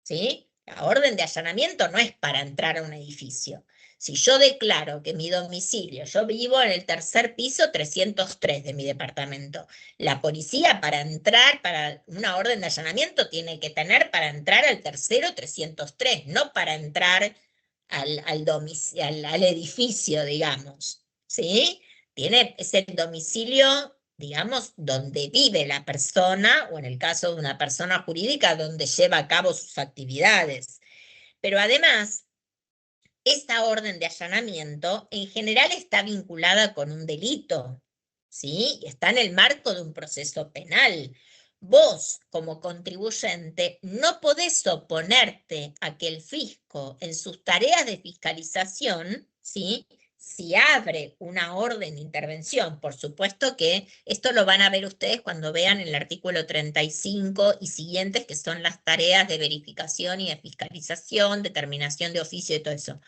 ¿sí? La orden de allanamiento no es para entrar a un edificio. Si yo declaro que mi domicilio, yo vivo en el tercer piso 303 de mi departamento, la policía para entrar, para una orden de allanamiento, tiene que tener para entrar al tercero 303, no para entrar al edificio, digamos, ¿sí? Es el domicilio, digamos, donde vive la persona, o en el caso de una persona jurídica, donde lleva a cabo sus actividades. Pero además, esta orden de allanamiento en general está vinculada con un delito, ¿sí? Está en el marco de un proceso penal. Vos, como contribuyente, no podés oponerte a que el fisco, en sus tareas de fiscalización, ¿sí? Si abre una orden de intervención, por supuesto que esto lo van a ver ustedes cuando vean el artículo 35 y siguientes, que son las tareas de verificación y de fiscalización, determinación de oficio y todo eso.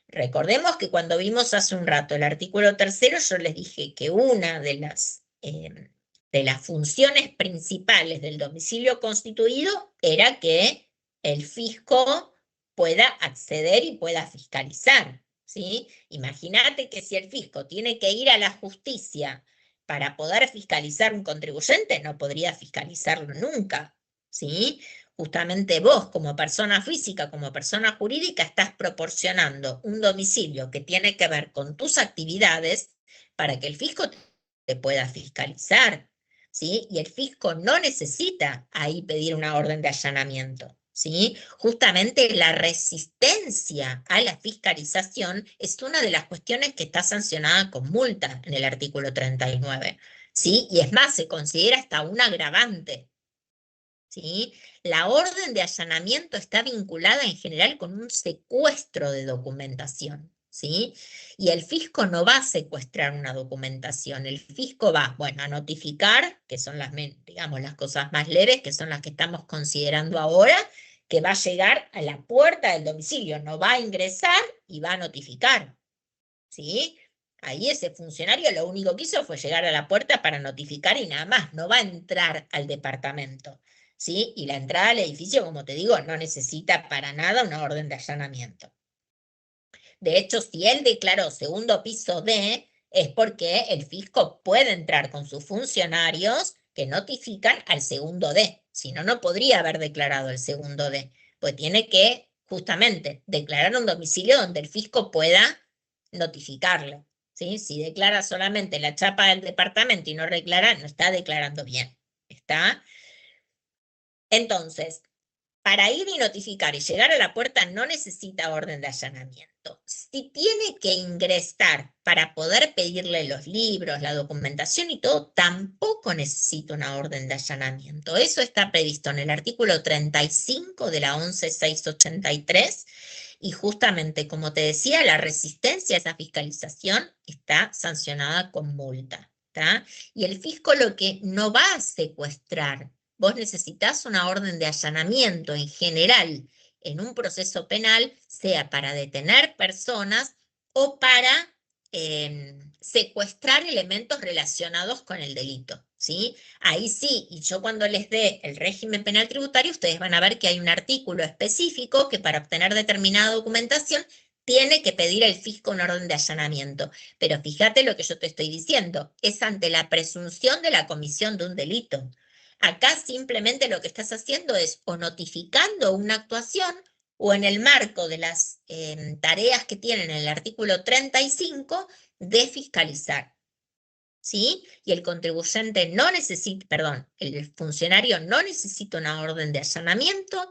Recordemos que cuando vimos hace un rato el artículo 3º, yo les dije que una de las funciones principales del domicilio constituido era que el fisco pueda acceder y pueda fiscalizar, ¿sí? Imagínate que si el fisco tiene que ir a la justicia para poder fiscalizar un contribuyente, no podría fiscalizarlo nunca, ¿sí? Justamente vos, como persona física, como persona jurídica, estás proporcionando un domicilio que tiene que ver con tus actividades para que el fisco te pueda fiscalizar, ¿sí? Y el fisco no necesita ahí pedir una orden de allanamiento, ¿sí? Justamente la resistencia a la fiscalización es una de las cuestiones que está sancionada con multa en el artículo 39, ¿sí? Y es más, se considera hasta un agravante, ¿sí? La orden de allanamiento está vinculada en general con un secuestro de documentación, ¿sí? Y el fisco no va a secuestrar una documentación, el fisco va, bueno, a notificar, que son digamos, las cosas más leves, que son las que estamos considerando ahora, que va a llegar a la puerta del domicilio, no va a ingresar y va a notificar, ¿sí? Ahí ese funcionario lo único que hizo fue llegar a la puerta para notificar y nada más, no va a entrar al departamento, ¿sí? Y la entrada al edificio, como te digo, no necesita para nada una orden de allanamiento. De hecho, si él declaró segundo piso D, es porque el fisco puede entrar con sus funcionarios que notifican al segundo D. Si no, no podría haber declarado el segundo D, pues tiene que justamente declarar un domicilio donde el fisco pueda notificarlo. ¿Sí? Si declara solamente la chapa del departamento y no declara, no está declarando bien. ¿Está? Entonces, para ir y notificar y llegar a la puerta no necesita orden de allanamiento. Si tiene que ingresar para poder pedirle los libros, la documentación y todo, tampoco necesita una orden de allanamiento. Eso está previsto en el artículo 35 de la 11.683. Y justamente, como te decía, la resistencia a esa fiscalización está sancionada con multa. ¿Tá? Y el fisco lo que no va a secuestrar, vos necesitas una orden de allanamiento en general en un proceso penal, sea para detener personas o para secuestrar elementos relacionados con el delito. ¿Sí? Ahí sí, y yo cuando les dé el régimen penal tributario, ustedes van a ver que hay un artículo específico que para obtener determinada documentación tiene que pedir el fisco una orden de allanamiento. Pero fíjate lo que yo te estoy diciendo, es ante la presunción de la comisión de un delito. Acá simplemente lo que estás haciendo es o notificando una actuación o en el marco de las tareas que tienen en el artículo 35 de fiscalizar. ¿Sí? Y el contribuyente no necesita, perdón, el funcionario no necesita una orden de allanamiento,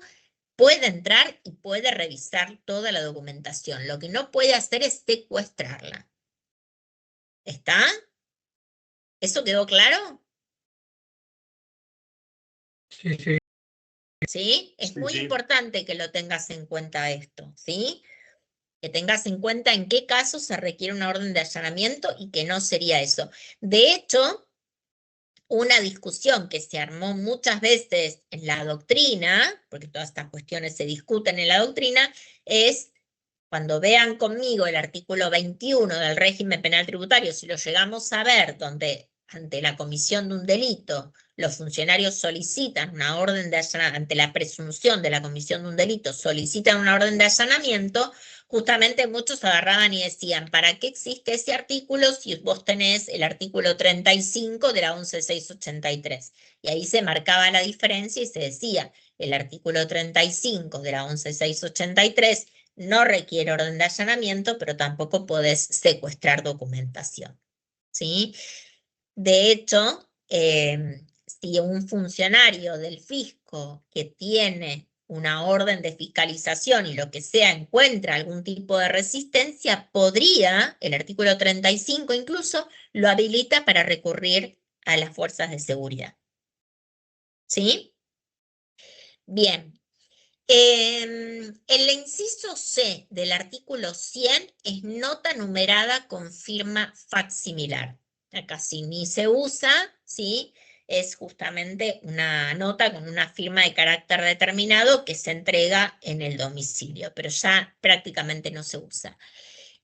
puede entrar y puede revisar toda la documentación. Lo que no puede hacer es secuestrarla. ¿Está? ¿Eso quedó claro? Sí, sí. ¿Sí? Es Sí, muy sí. importante que lo tengas en cuenta esto, ¿sí? Que tengas en cuenta en qué caso se requiere una orden de allanamiento y que no sería eso. De hecho, una discusión que se armó muchas veces en la doctrina, porque todas estas cuestiones se discuten en la doctrina, es cuando vean conmigo el artículo 21 del régimen penal tributario, si lo llegamos a ver, donde ante la comisión de un delito los funcionarios solicitan una orden de allanamiento, ante la presunción de la comisión de un delito, solicitan una orden de allanamiento, justamente muchos agarraban y decían, ¿para qué existe ese artículo si vos tenés el artículo 35 de la 11.683? Y ahí se marcaba la diferencia y se decía, el artículo 35 de la 11.683 no requiere orden de allanamiento, pero tampoco podés secuestrar documentación. ¿Sí? De hecho, si un funcionario del fisco que tiene una orden de fiscalización y lo que sea encuentra algún tipo de resistencia, podría, el artículo 35 incluso, lo habilita para recurrir a las fuerzas de seguridad. ¿Sí? Bien. El inciso C del artículo 100 es nota numerada con firma facsimilar. Acá sí ni se usa, ¿sí? Es justamente una nota con una firma de carácter determinado que se entrega en el domicilio, pero ya prácticamente no se usa.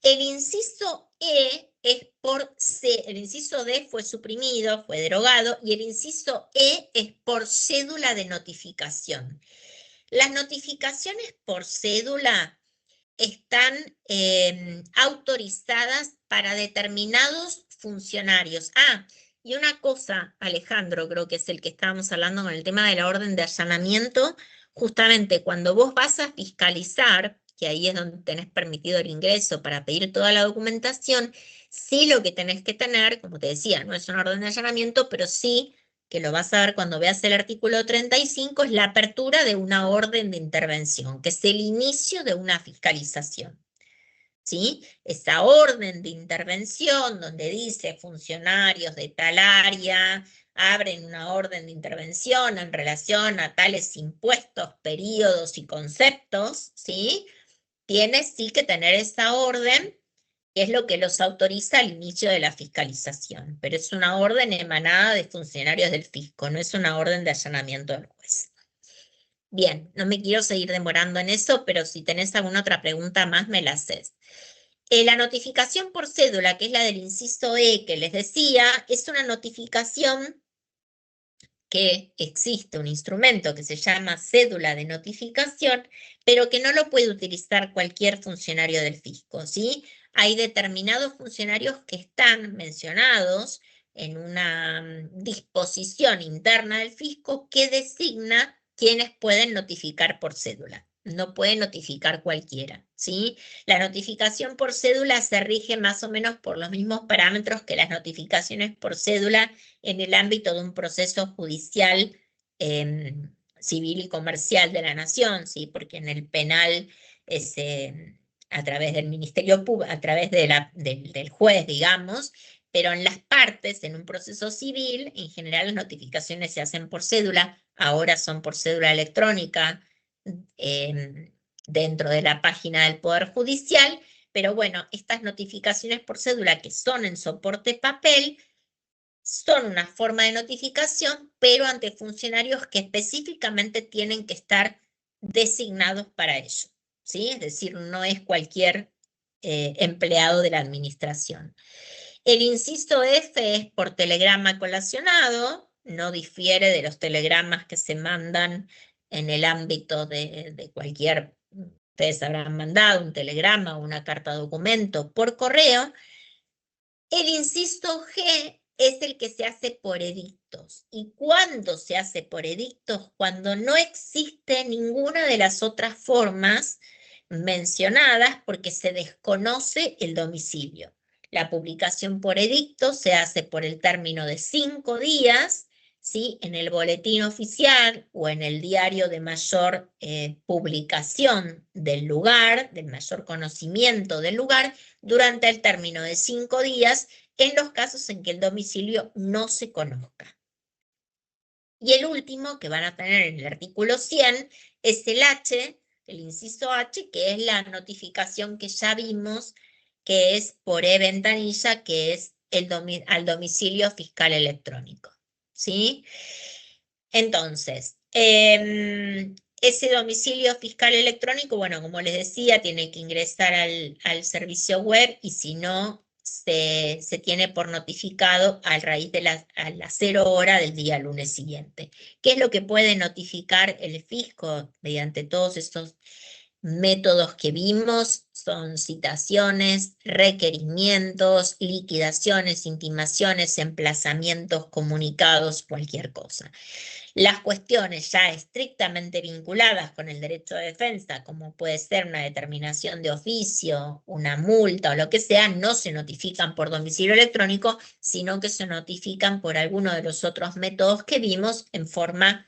El inciso E es por C, el inciso D fue suprimido, fue derogado, y el inciso E es por cédula de notificación. Las notificaciones por cédula están autorizadas para determinados funcionarios. Ah, y una cosa, Alejandro, creo que es el que estábamos hablando con el tema de la orden de allanamiento, justamente cuando vos vas a fiscalizar, que ahí es donde tenés permitido el ingreso para pedir toda la documentación, sí lo que tenés que tener, como te decía, no es una orden de allanamiento, pero sí que lo vas a ver cuando veas el artículo 35, es la apertura de una orden de intervención, que es el inicio de una fiscalización. ¿Sí? Esa orden de intervención donde dice funcionarios de tal área abren una orden de intervención en relación a tales impuestos, periodos y conceptos, ¿sí? Tiene sí que tener esa orden, que es lo que los autoriza al inicio de la fiscalización, pero es una orden emanada de funcionarios del fisco, no es una orden de allanamiento del juez. Bien, no me quiero seguir demorando en eso, pero si tenés alguna otra pregunta más, me la haces. La notificación por cédula, que es la del inciso E que les decía, es una notificación que existe un instrumento que se llama cédula de notificación, pero que no lo puede utilizar cualquier funcionario del fisco, ¿sí? Hay determinados funcionarios que están mencionados en una disposición interna del fisco que designa quienes pueden notificar por cédula. No puede notificar cualquiera, ¿sí? La notificación por cédula se rige más o menos por los mismos parámetros que las notificaciones por cédula en el ámbito de un proceso judicial civil y comercial de la nación, ¿sí? Porque en el penal es a través del Ministerio Público, a través del juez, digamos, pero en las partes, en un proceso civil, en general las notificaciones se hacen por cédula, ahora son por cédula electrónica dentro de la página del Poder Judicial, pero bueno, estas notificaciones por cédula que son en soporte papel, son una forma de notificación, pero ante funcionarios que específicamente tienen que estar designados para ello, ¿sí? Es decir, no es cualquier empleado de la administración. El inciso F es por telegrama colacionado, no difiere de los telegramas que se mandan en el ámbito de cualquier, ustedes habrán mandado un telegrama o una carta documento por correo. El inciso G es el que se hace por edictos. ¿Y cuándo se hace por edictos? Cuando no existe ninguna de las otras formas mencionadas porque se desconoce el domicilio. La publicación por edicto se hace por el término de 5 días, ¿sí? En el boletín oficial o en el diario de mayor publicación del lugar, del mayor conocimiento del lugar, durante el término de 5 días, en los casos en que el domicilio no se conozca. Y el último que van a tener en el artículo 100 es el H, el inciso H, que es la notificación que ya vimos, que es por e-ventanilla, que es al domicilio fiscal electrónico, ¿sí? Entonces, ese domicilio fiscal electrónico, bueno, como les decía, tiene que ingresar al servicio web y si no, se tiene por notificado a raíz de a la 0 hora del día lunes siguiente. ¿Qué es lo que puede notificar el fisco mediante todos estos métodos que vimos? Son citaciones, requerimientos, liquidaciones, intimaciones, emplazamientos, comunicados, cualquier cosa. Las cuestiones ya estrictamente vinculadas con el derecho de defensa, como puede ser una determinación de oficio, una multa o lo que sea, no se notifican por domicilio electrónico, sino que se notifican por alguno de los otros métodos que vimos en forma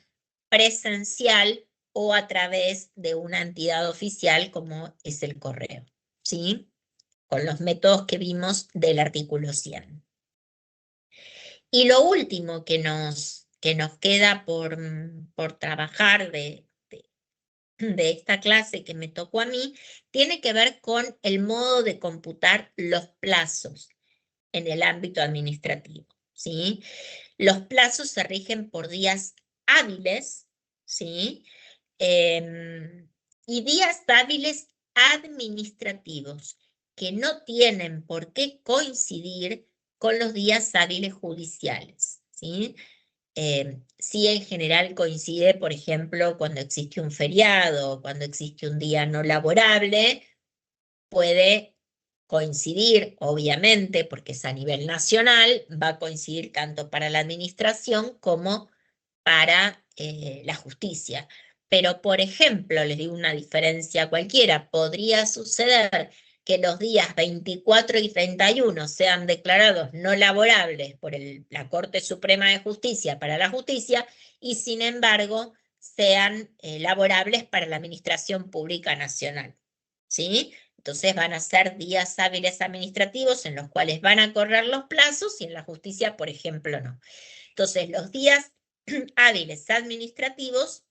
presencial o a través de una entidad oficial como es el correo, ¿sí? Con los métodos que vimos del artículo 100. Y lo último que nos queda por trabajar de esta clase que me tocó a mí, tiene que ver con el modo de computar los plazos en el ámbito administrativo, ¿sí? Los plazos se rigen por días hábiles, ¿sí? Y días hábiles administrativos que no tienen por qué coincidir con los días hábiles judiciales, ¿sí? Sí, en general coincide, por ejemplo, cuando existe un feriado, cuando existe un día no laborable, puede coincidir, obviamente, porque es a nivel nacional, va a coincidir tanto para la administración como para la justicia. Pero, por ejemplo, les digo una diferencia cualquiera, podría suceder que los días 24 y 31 sean declarados no laborables por la Corte Suprema de Justicia para la justicia y, sin embargo, sean laborables para la Administración Pública Nacional, ¿sí? Entonces van a ser días hábiles administrativos en los cuales van a correr los plazos y en la justicia, por ejemplo, no. Entonces, los días hábiles administrativos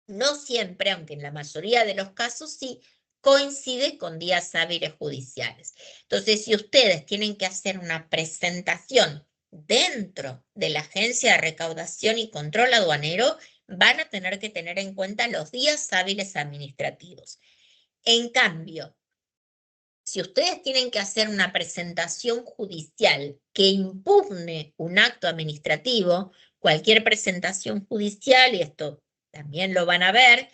no siempre, aunque en la mayoría de los casos sí, coincide con días hábiles judiciales. Entonces, si ustedes tienen que hacer una presentación dentro de la Agencia de Recaudación y Control Aduanero, van a tener que tener en cuenta los días hábiles administrativos. En cambio, si ustedes tienen que hacer una presentación judicial que impugne un acto administrativo, cualquier presentación judicial, y esto también lo van a ver,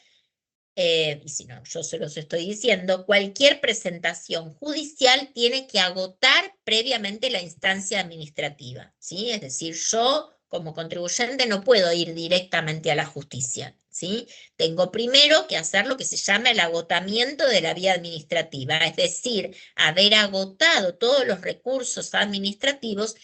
y si no, yo se los estoy diciendo, cualquier presentación judicial tiene que agotar previamente la instancia administrativa, ¿sí? Es decir, yo como contribuyente no puedo ir directamente a la justicia, ¿sí? Tengo primero que hacer lo que se llama el agotamiento de la vía administrativa, es decir, haber agotado todos los recursos administrativos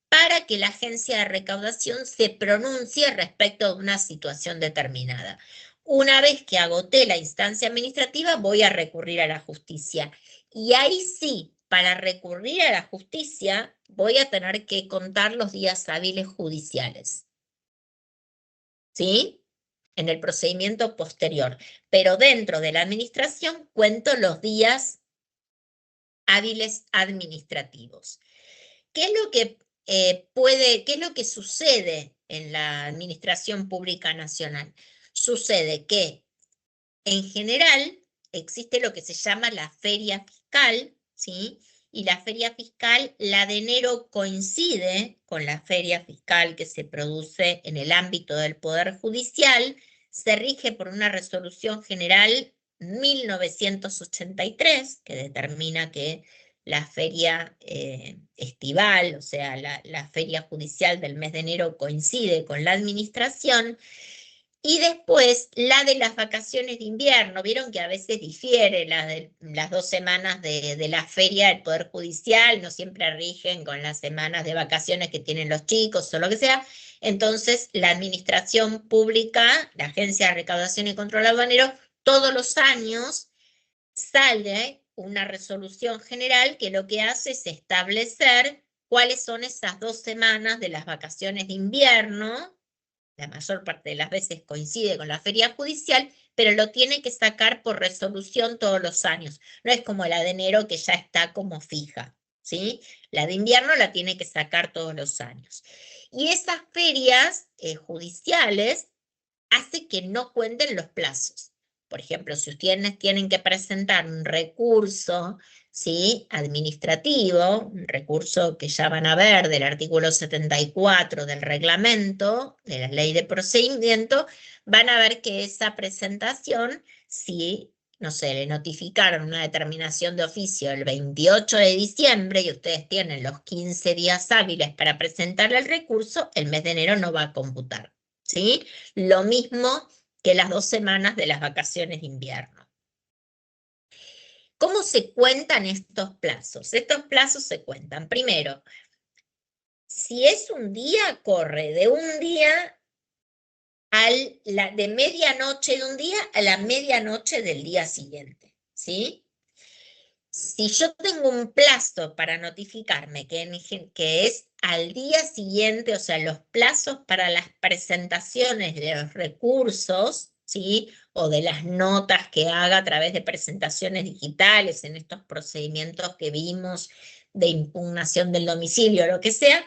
para que la agencia de recaudación se pronuncie respecto de una situación determinada. Una vez que agoté la instancia administrativa, voy a recurrir a la justicia. Y ahí sí, para recurrir a la justicia, voy a tener que contar los días hábiles judiciales. ¿Sí? En el procedimiento posterior. Pero dentro de la administración cuento los días hábiles administrativos. ¿Qué es lo que qué es lo que sucede en la Administración Pública Nacional? Sucede que, en general, existe lo que se llama la feria fiscal, ¿sí? Y la feria fiscal, la de enero, coincide con la feria fiscal que se produce en el ámbito del Poder Judicial, se rige por una resolución general 1983, que determina que la feria estival, o sea, la feria judicial del mes de enero coincide con la administración, y después la de las vacaciones de invierno. Vieron que a veces difiere las 2 semanas de la feria del Poder Judicial, no siempre rigen con las semanas de vacaciones que tienen los chicos o lo que sea. Entonces, la administración pública, la Agencia de Recaudación y Control Aduanero, todos los años sale una resolución general que lo que hace es establecer cuáles son esas 2 semanas de las vacaciones de invierno. La mayor parte de las veces coincide con la feria judicial, pero lo tiene que sacar por resolución todos los años. No es como la de enero que ya está como fija, ¿sí? La de invierno la tiene que sacar todos los años. Y esas ferias judiciales hace que no cuenten los plazos. Por ejemplo, si ustedes tienen que presentar un recurso, ¿sí?, administrativo, un recurso que ya van a ver del artículo 74 del reglamento, de la ley de procedimiento, van a ver que esa presentación, si, no sé, le notificaron una determinación de oficio el 28 de diciembre y ustedes tienen los 15 días hábiles para presentar el recurso, el mes de enero no va a computar, ¿sí? Lo mismo que las 2 semanas de las vacaciones de invierno. ¿Cómo se cuentan estos plazos? Estos plazos se cuentan, primero, si es un día, corre de un día de medianoche de un día a la medianoche del día siguiente, ¿sí? Si yo tengo un plazo para notificarme que es al día siguiente, o sea, los plazos para las presentaciones de los recursos, ¿sí?, o de las notas que haga a través de presentaciones digitales en estos procedimientos que vimos de impugnación del domicilio, lo que sea,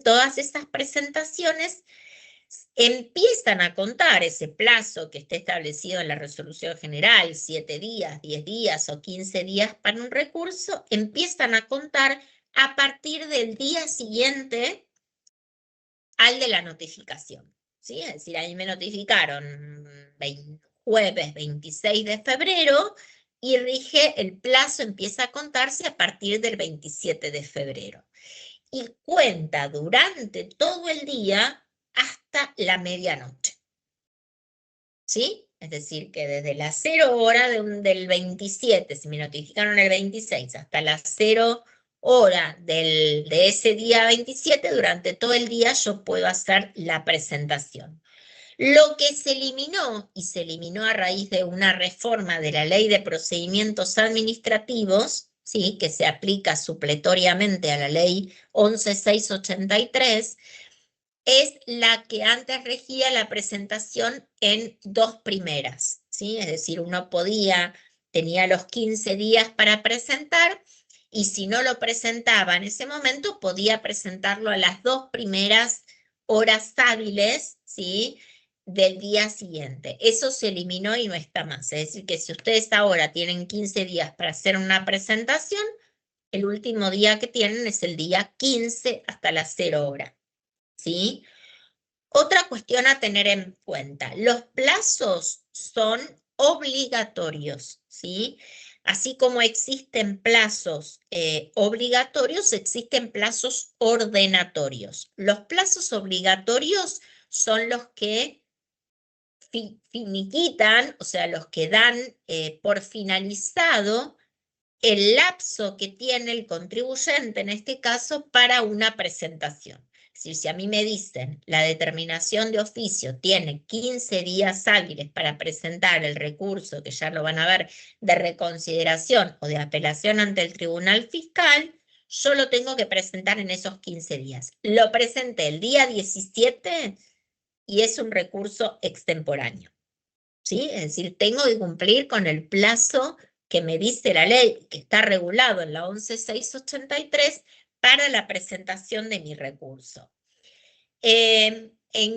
todas esas presentaciones empiezan a contar ese plazo que esté establecido en la resolución general, 7 días, 10 días o 15 días para un recurso, empiezan a contar a partir del día siguiente al de la notificación, ¿sí? Es decir, ahí me notificaron jueves 26 de febrero y rige, el plazo empieza a contarse a partir del 27 de febrero. Y cuenta durante todo el día hasta la medianoche, ¿sí? Es decir, que desde las 0 hora del 27, si me notificaron el 26, hasta las 0 hora de ese día 27, durante todo el día yo puedo hacer la presentación. Lo que se eliminó, y se eliminó a raíz de una reforma de la Ley de Procedimientos Administrativos, ¿sí?, que se aplica supletoriamente a la Ley 11.683, es la que antes regía la presentación en 2 primeras, ¿sí? Es decir, uno tenía los 15 días para presentar, y si no lo presentaba en ese momento, podía presentarlo a las 2 primeras horas hábiles, ¿sí?, del día siguiente. Eso se eliminó y no está más. Es decir, que si ustedes ahora tienen 15 días para hacer una presentación, el último día que tienen es el día 15 hasta las 0 horas. ¿Sí? Otra cuestión a tener en cuenta, los plazos son obligatorios, ¿sí? Así como existen plazos obligatorios, existen plazos ordenatorios. Los plazos obligatorios son los que finiquitan, o sea, los que dan por finalizado el lapso que tiene el contribuyente, en este caso, para una presentación. Es decir, si a mí me dicen la determinación de oficio tiene 15 días hábiles para presentar el recurso, que ya lo van a ver, de reconsideración o de apelación ante el Tribunal Fiscal, yo lo tengo que presentar en esos 15 días. Lo presenté el día 17 y es un recurso extemporáneo. ¿Sí? Es decir, tengo que cumplir con el plazo que me dice la ley, que está regulado en la 11.683, para la presentación de mi recurso. En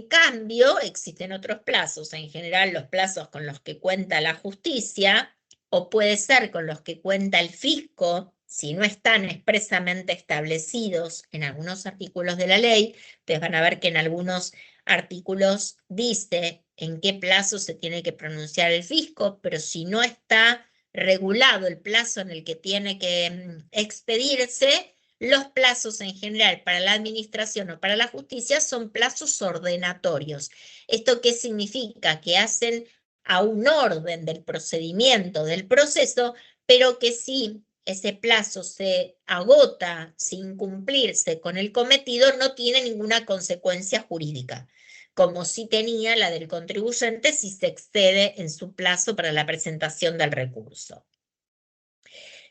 cambio, existen otros plazos, en general los plazos con los que cuenta la justicia, o puede ser con los que cuenta el fisco, si no están expresamente establecidos en algunos artículos de la ley. Ustedes van a ver que en algunos artículos dice en qué plazo se tiene que pronunciar el fisco, pero si no está regulado el plazo en el que tiene que expedirse, los plazos en general para la administración o para la justicia son plazos ordenatorios. ¿Esto qué significa? Que hacen a un orden del procedimiento, del proceso, pero que si ese plazo se agota sin cumplirse con el cometido, no tiene ninguna consecuencia jurídica, como sí tenía la del contribuyente si se excede en su plazo para la presentación del recurso.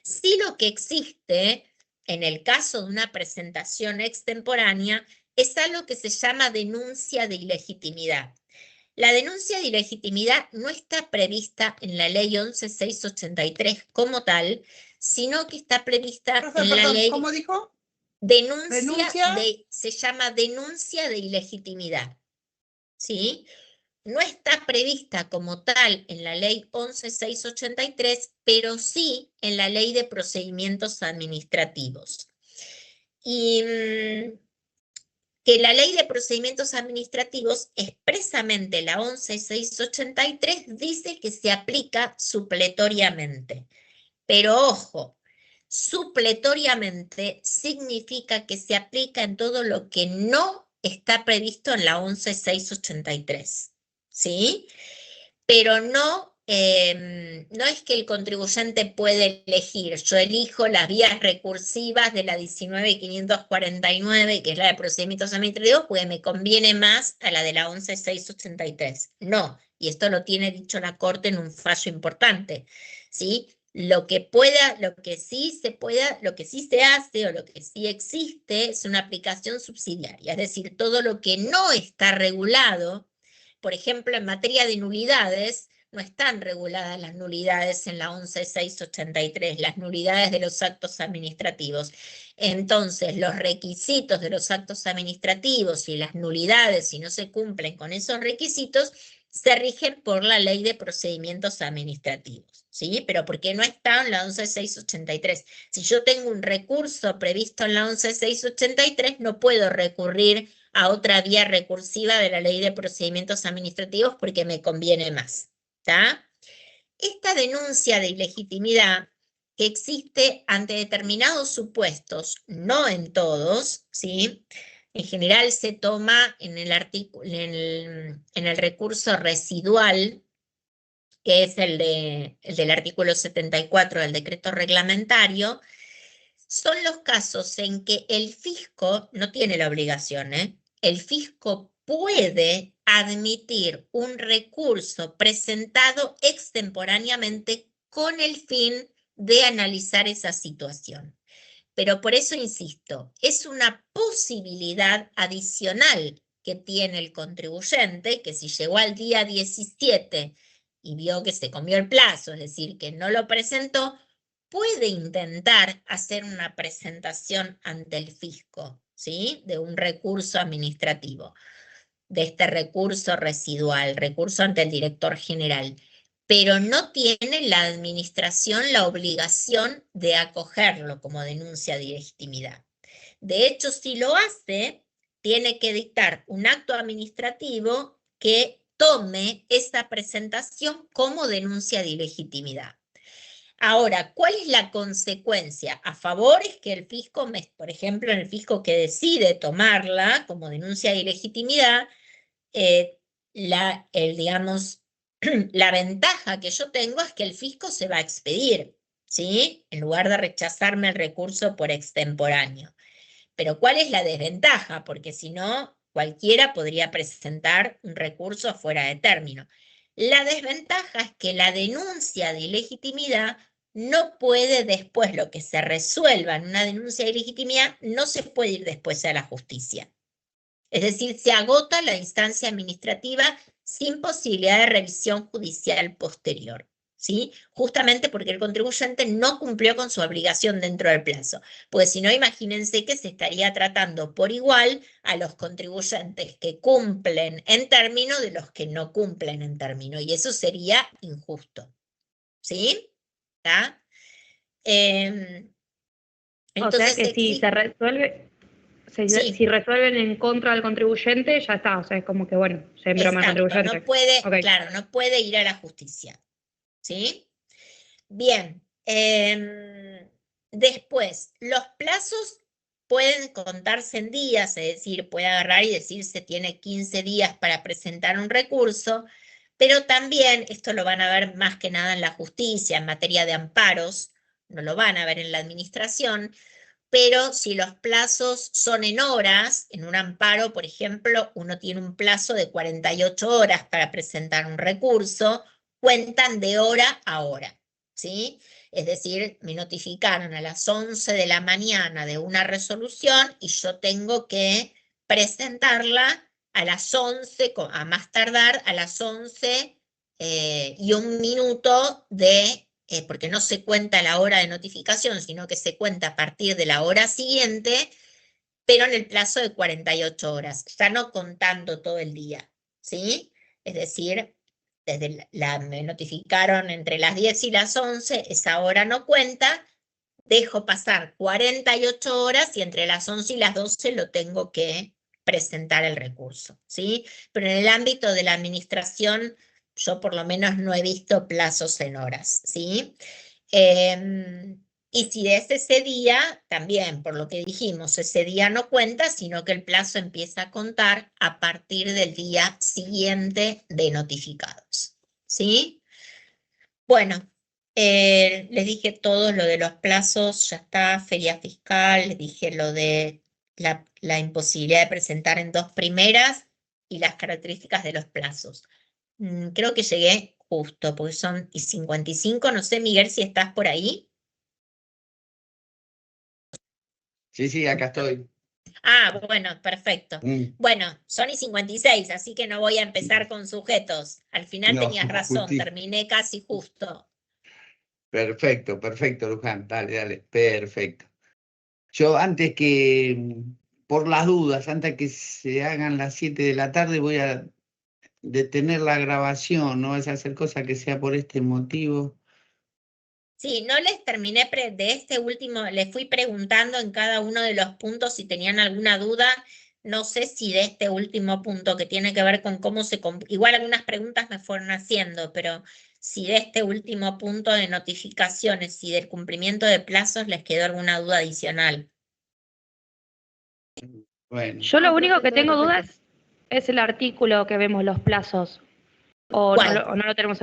Sí, lo que existe en el caso de una presentación extemporánea es algo que se llama denuncia de ilegitimidad. La denuncia de ilegitimidad no está prevista en la ley 11.683 como tal, sino que está prevista Profe, en la perdón, ley... ¿cómo dijo? Denuncia se llama denuncia de ilegitimidad, ¿sí? No está prevista como tal en la ley 11.683, pero sí en la ley de procedimientos administrativos. Y que la ley de procedimientos administrativos, expresamente la 11.683, dice que se aplica supletoriamente. Pero ojo, supletoriamente significa que se aplica en todo lo que no está previsto en la 11.683, ¿sí? Pero no es que el contribuyente puede elegir. Yo elijo las vías recursivas de la 19.549, que es la de procedimientos administrativos, porque me conviene más a la de la 11.683. No, y esto lo tiene dicho la Corte en un fallo importante, ¿sí? Lo que sí se hace o lo que sí existe es una aplicación subsidiaria, es decir, todo lo que no está regulado, por ejemplo, en materia de nulidades, no están reguladas las nulidades en la 11.683, las nulidades de los actos administrativos. Entonces, los requisitos de los actos administrativos y las nulidades, si no se cumplen con esos requisitos, se rigen por la ley de procedimientos administrativos, ¿sí? Pero porque no está en la 11.683. Si yo tengo un recurso previsto en la 11.683, no puedo recurrir a otra vía recursiva de la ley de procedimientos administrativos porque me conviene más, ¿está? Esta denuncia de ilegitimidad que existe ante determinados supuestos, no en todos, ¿sí? En general se toma en el recurso residual, que es el del artículo 74 del decreto reglamentario. Son los casos en que el fisco no tiene la obligación, el fisco puede admitir un recurso presentado extemporáneamente con el fin de analizar esa situación. Pero por eso insisto, es una posibilidad adicional que tiene el contribuyente, que si llegó al día 17 y vio que se comió el plazo, es decir, que no lo presentó, puede intentar hacer una presentación ante el fisco, ¿sí? De un recurso administrativo. de este recurso residual, recurso ante el director general, pero no tiene la administración la obligación de acogerlo como denuncia de ilegitimidad. De hecho, si lo hace, tiene que dictar un acto administrativo que tome esa presentación como denuncia de ilegitimidad. Ahora, ¿cuál es la consecuencia? A favor es que el fisco, por ejemplo, en el fisco que decide tomarla como denuncia de ilegitimidad, digamos, la ventaja que yo tengo es que el fisco se va a expedir, ¿sí? En lugar de rechazarme el recurso por extemporáneo. Pero ¿cuál es la desventaja? Porque si no, cualquiera podría presentar un recurso fuera de término. La desventaja es que la denuncia de ilegitimidad no puede después, lo que se resuelva en una denuncia de ilegitimidad, no se puede ir después a la justicia. Es decir, se agota la instancia administrativa sin posibilidad de revisión judicial posterior, ¿sí? Justamente porque el contribuyente no cumplió con su obligación dentro del plazo. Pues si no, imagínense que se estaría tratando por igual a los contribuyentes que cumplen en término de los que no cumplen en término, y eso sería injusto, ¿sí? ¿Está? O sea que si se resuelve, Sí. si resuelven en contra del contribuyente, ya está. O sea, es como que, bueno, se embroma el Exacto, contribuyente. no puede, Ok. claro, no puede ir a la justicia, ¿sí? Bien, después, los plazos pueden contarse en días, es decir, puede agarrar y decir se tiene 15 días para presentar un recurso, pero también, esto lo van a ver más que nada en la justicia, en materia de amparos, no lo van a ver en la administración, pero si los plazos son en horas, en un amparo, por ejemplo, uno tiene un plazo de 48 horas para presentar un recurso, cuentan de hora a hora, ¿sí? Es decir, me notificaron a las 11 de la mañana de una resolución y yo tengo que presentarla a las 11, a más tardar a las 11 y un minuto porque no se cuenta la hora de notificación, sino que se cuenta a partir de la hora siguiente, pero en el plazo de 48 horas, ya no contando todo el día, ¿sí? Es decir, me notificaron entre las 10 y las 11, esa hora no cuenta, dejo pasar 48 horas y entre las 11 y las 12 lo tengo que presentar el recurso, ¿sí? Pero en el ámbito de la administración, yo por lo menos no he visto plazos en horas, ¿sí? Y si es ese día, también, por lo que dijimos, ese día no cuenta, sino que el plazo empieza a contar a partir del día siguiente de notificados, ¿sí? Bueno, les dije todo lo de los plazos, ya está, feria fiscal, les dije lo de la imposibilidad de presentar en 2 primeras y las características de los plazos. Creo que llegué justo, porque son 55, no sé, Miguel, si estás por ahí. Sí, acá estoy. Ah, bueno, perfecto. Bueno, son 56, así que no voy a empezar con sujetos. Al final No, tenías razón, justicia. terminé casi justo. Perfecto, Luján, dale, perfecto. Yo antes que, por las dudas, antes que se hagan las 7 de la tarde, voy a detener la grabación, no es hacer cosa que sea por este motivo. Sí, no les terminé de este último, les fui preguntando en cada uno de los puntos si tenían alguna duda. No sé si de este último punto que tiene que ver con cómo igual algunas preguntas me fueron haciendo, pero si de este último punto de notificaciones y del cumplimiento de plazos les quedó alguna duda adicional. Bueno, Yo lo único que tengo dudas es el artículo que vemos los plazos. O ¿Cuál? no lo tenemos.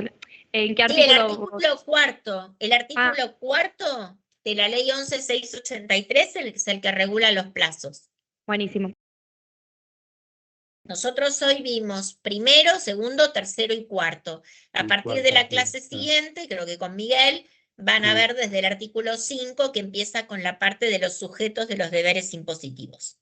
¿En qué Sí, el artículo? artículo cuarto. El artículo cuarto de la ley 11.683 es el que regula los plazos. Buenísimo. Nosotros hoy vimos primero, segundo, tercero y cuarto. A partir de la clase siguiente, creo que con Miguel, van a ver desde el artículo 5 que empieza con la parte de los sujetos de los deberes impositivos.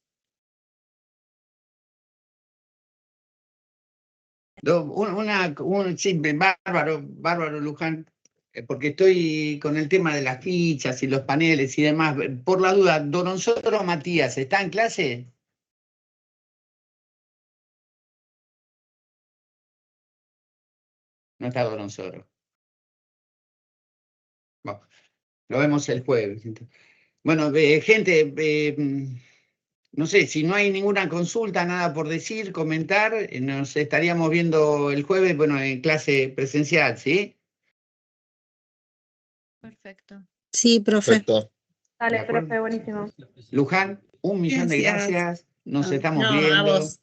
Sí, bárbaro, Luján, porque estoy con el tema de las fichas y los paneles y demás. Por la duda, don nosotros Matías, ¿está en clase? No está con nosotros. Bueno, lo vemos el jueves. Bueno, gente, no sé, si no hay ninguna consulta, nada por decir, comentar, nos estaríamos viendo el jueves, bueno, en clase presencial, ¿sí? Perfecto. Sí, profe. Perfecto. Dale, ¿De acuerdo? profe, buenísimo. Luján, 1.000.000 de Gracias. gracias. Nos estamos No, a viendo. vos.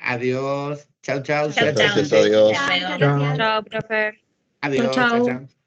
Adiós. Chau, chau. Chau, suerte. chau. Gracias a Dios. Hasta luego. Chao, gracias. Chao, profe. Adiós. Chau, Chau, chau. chau.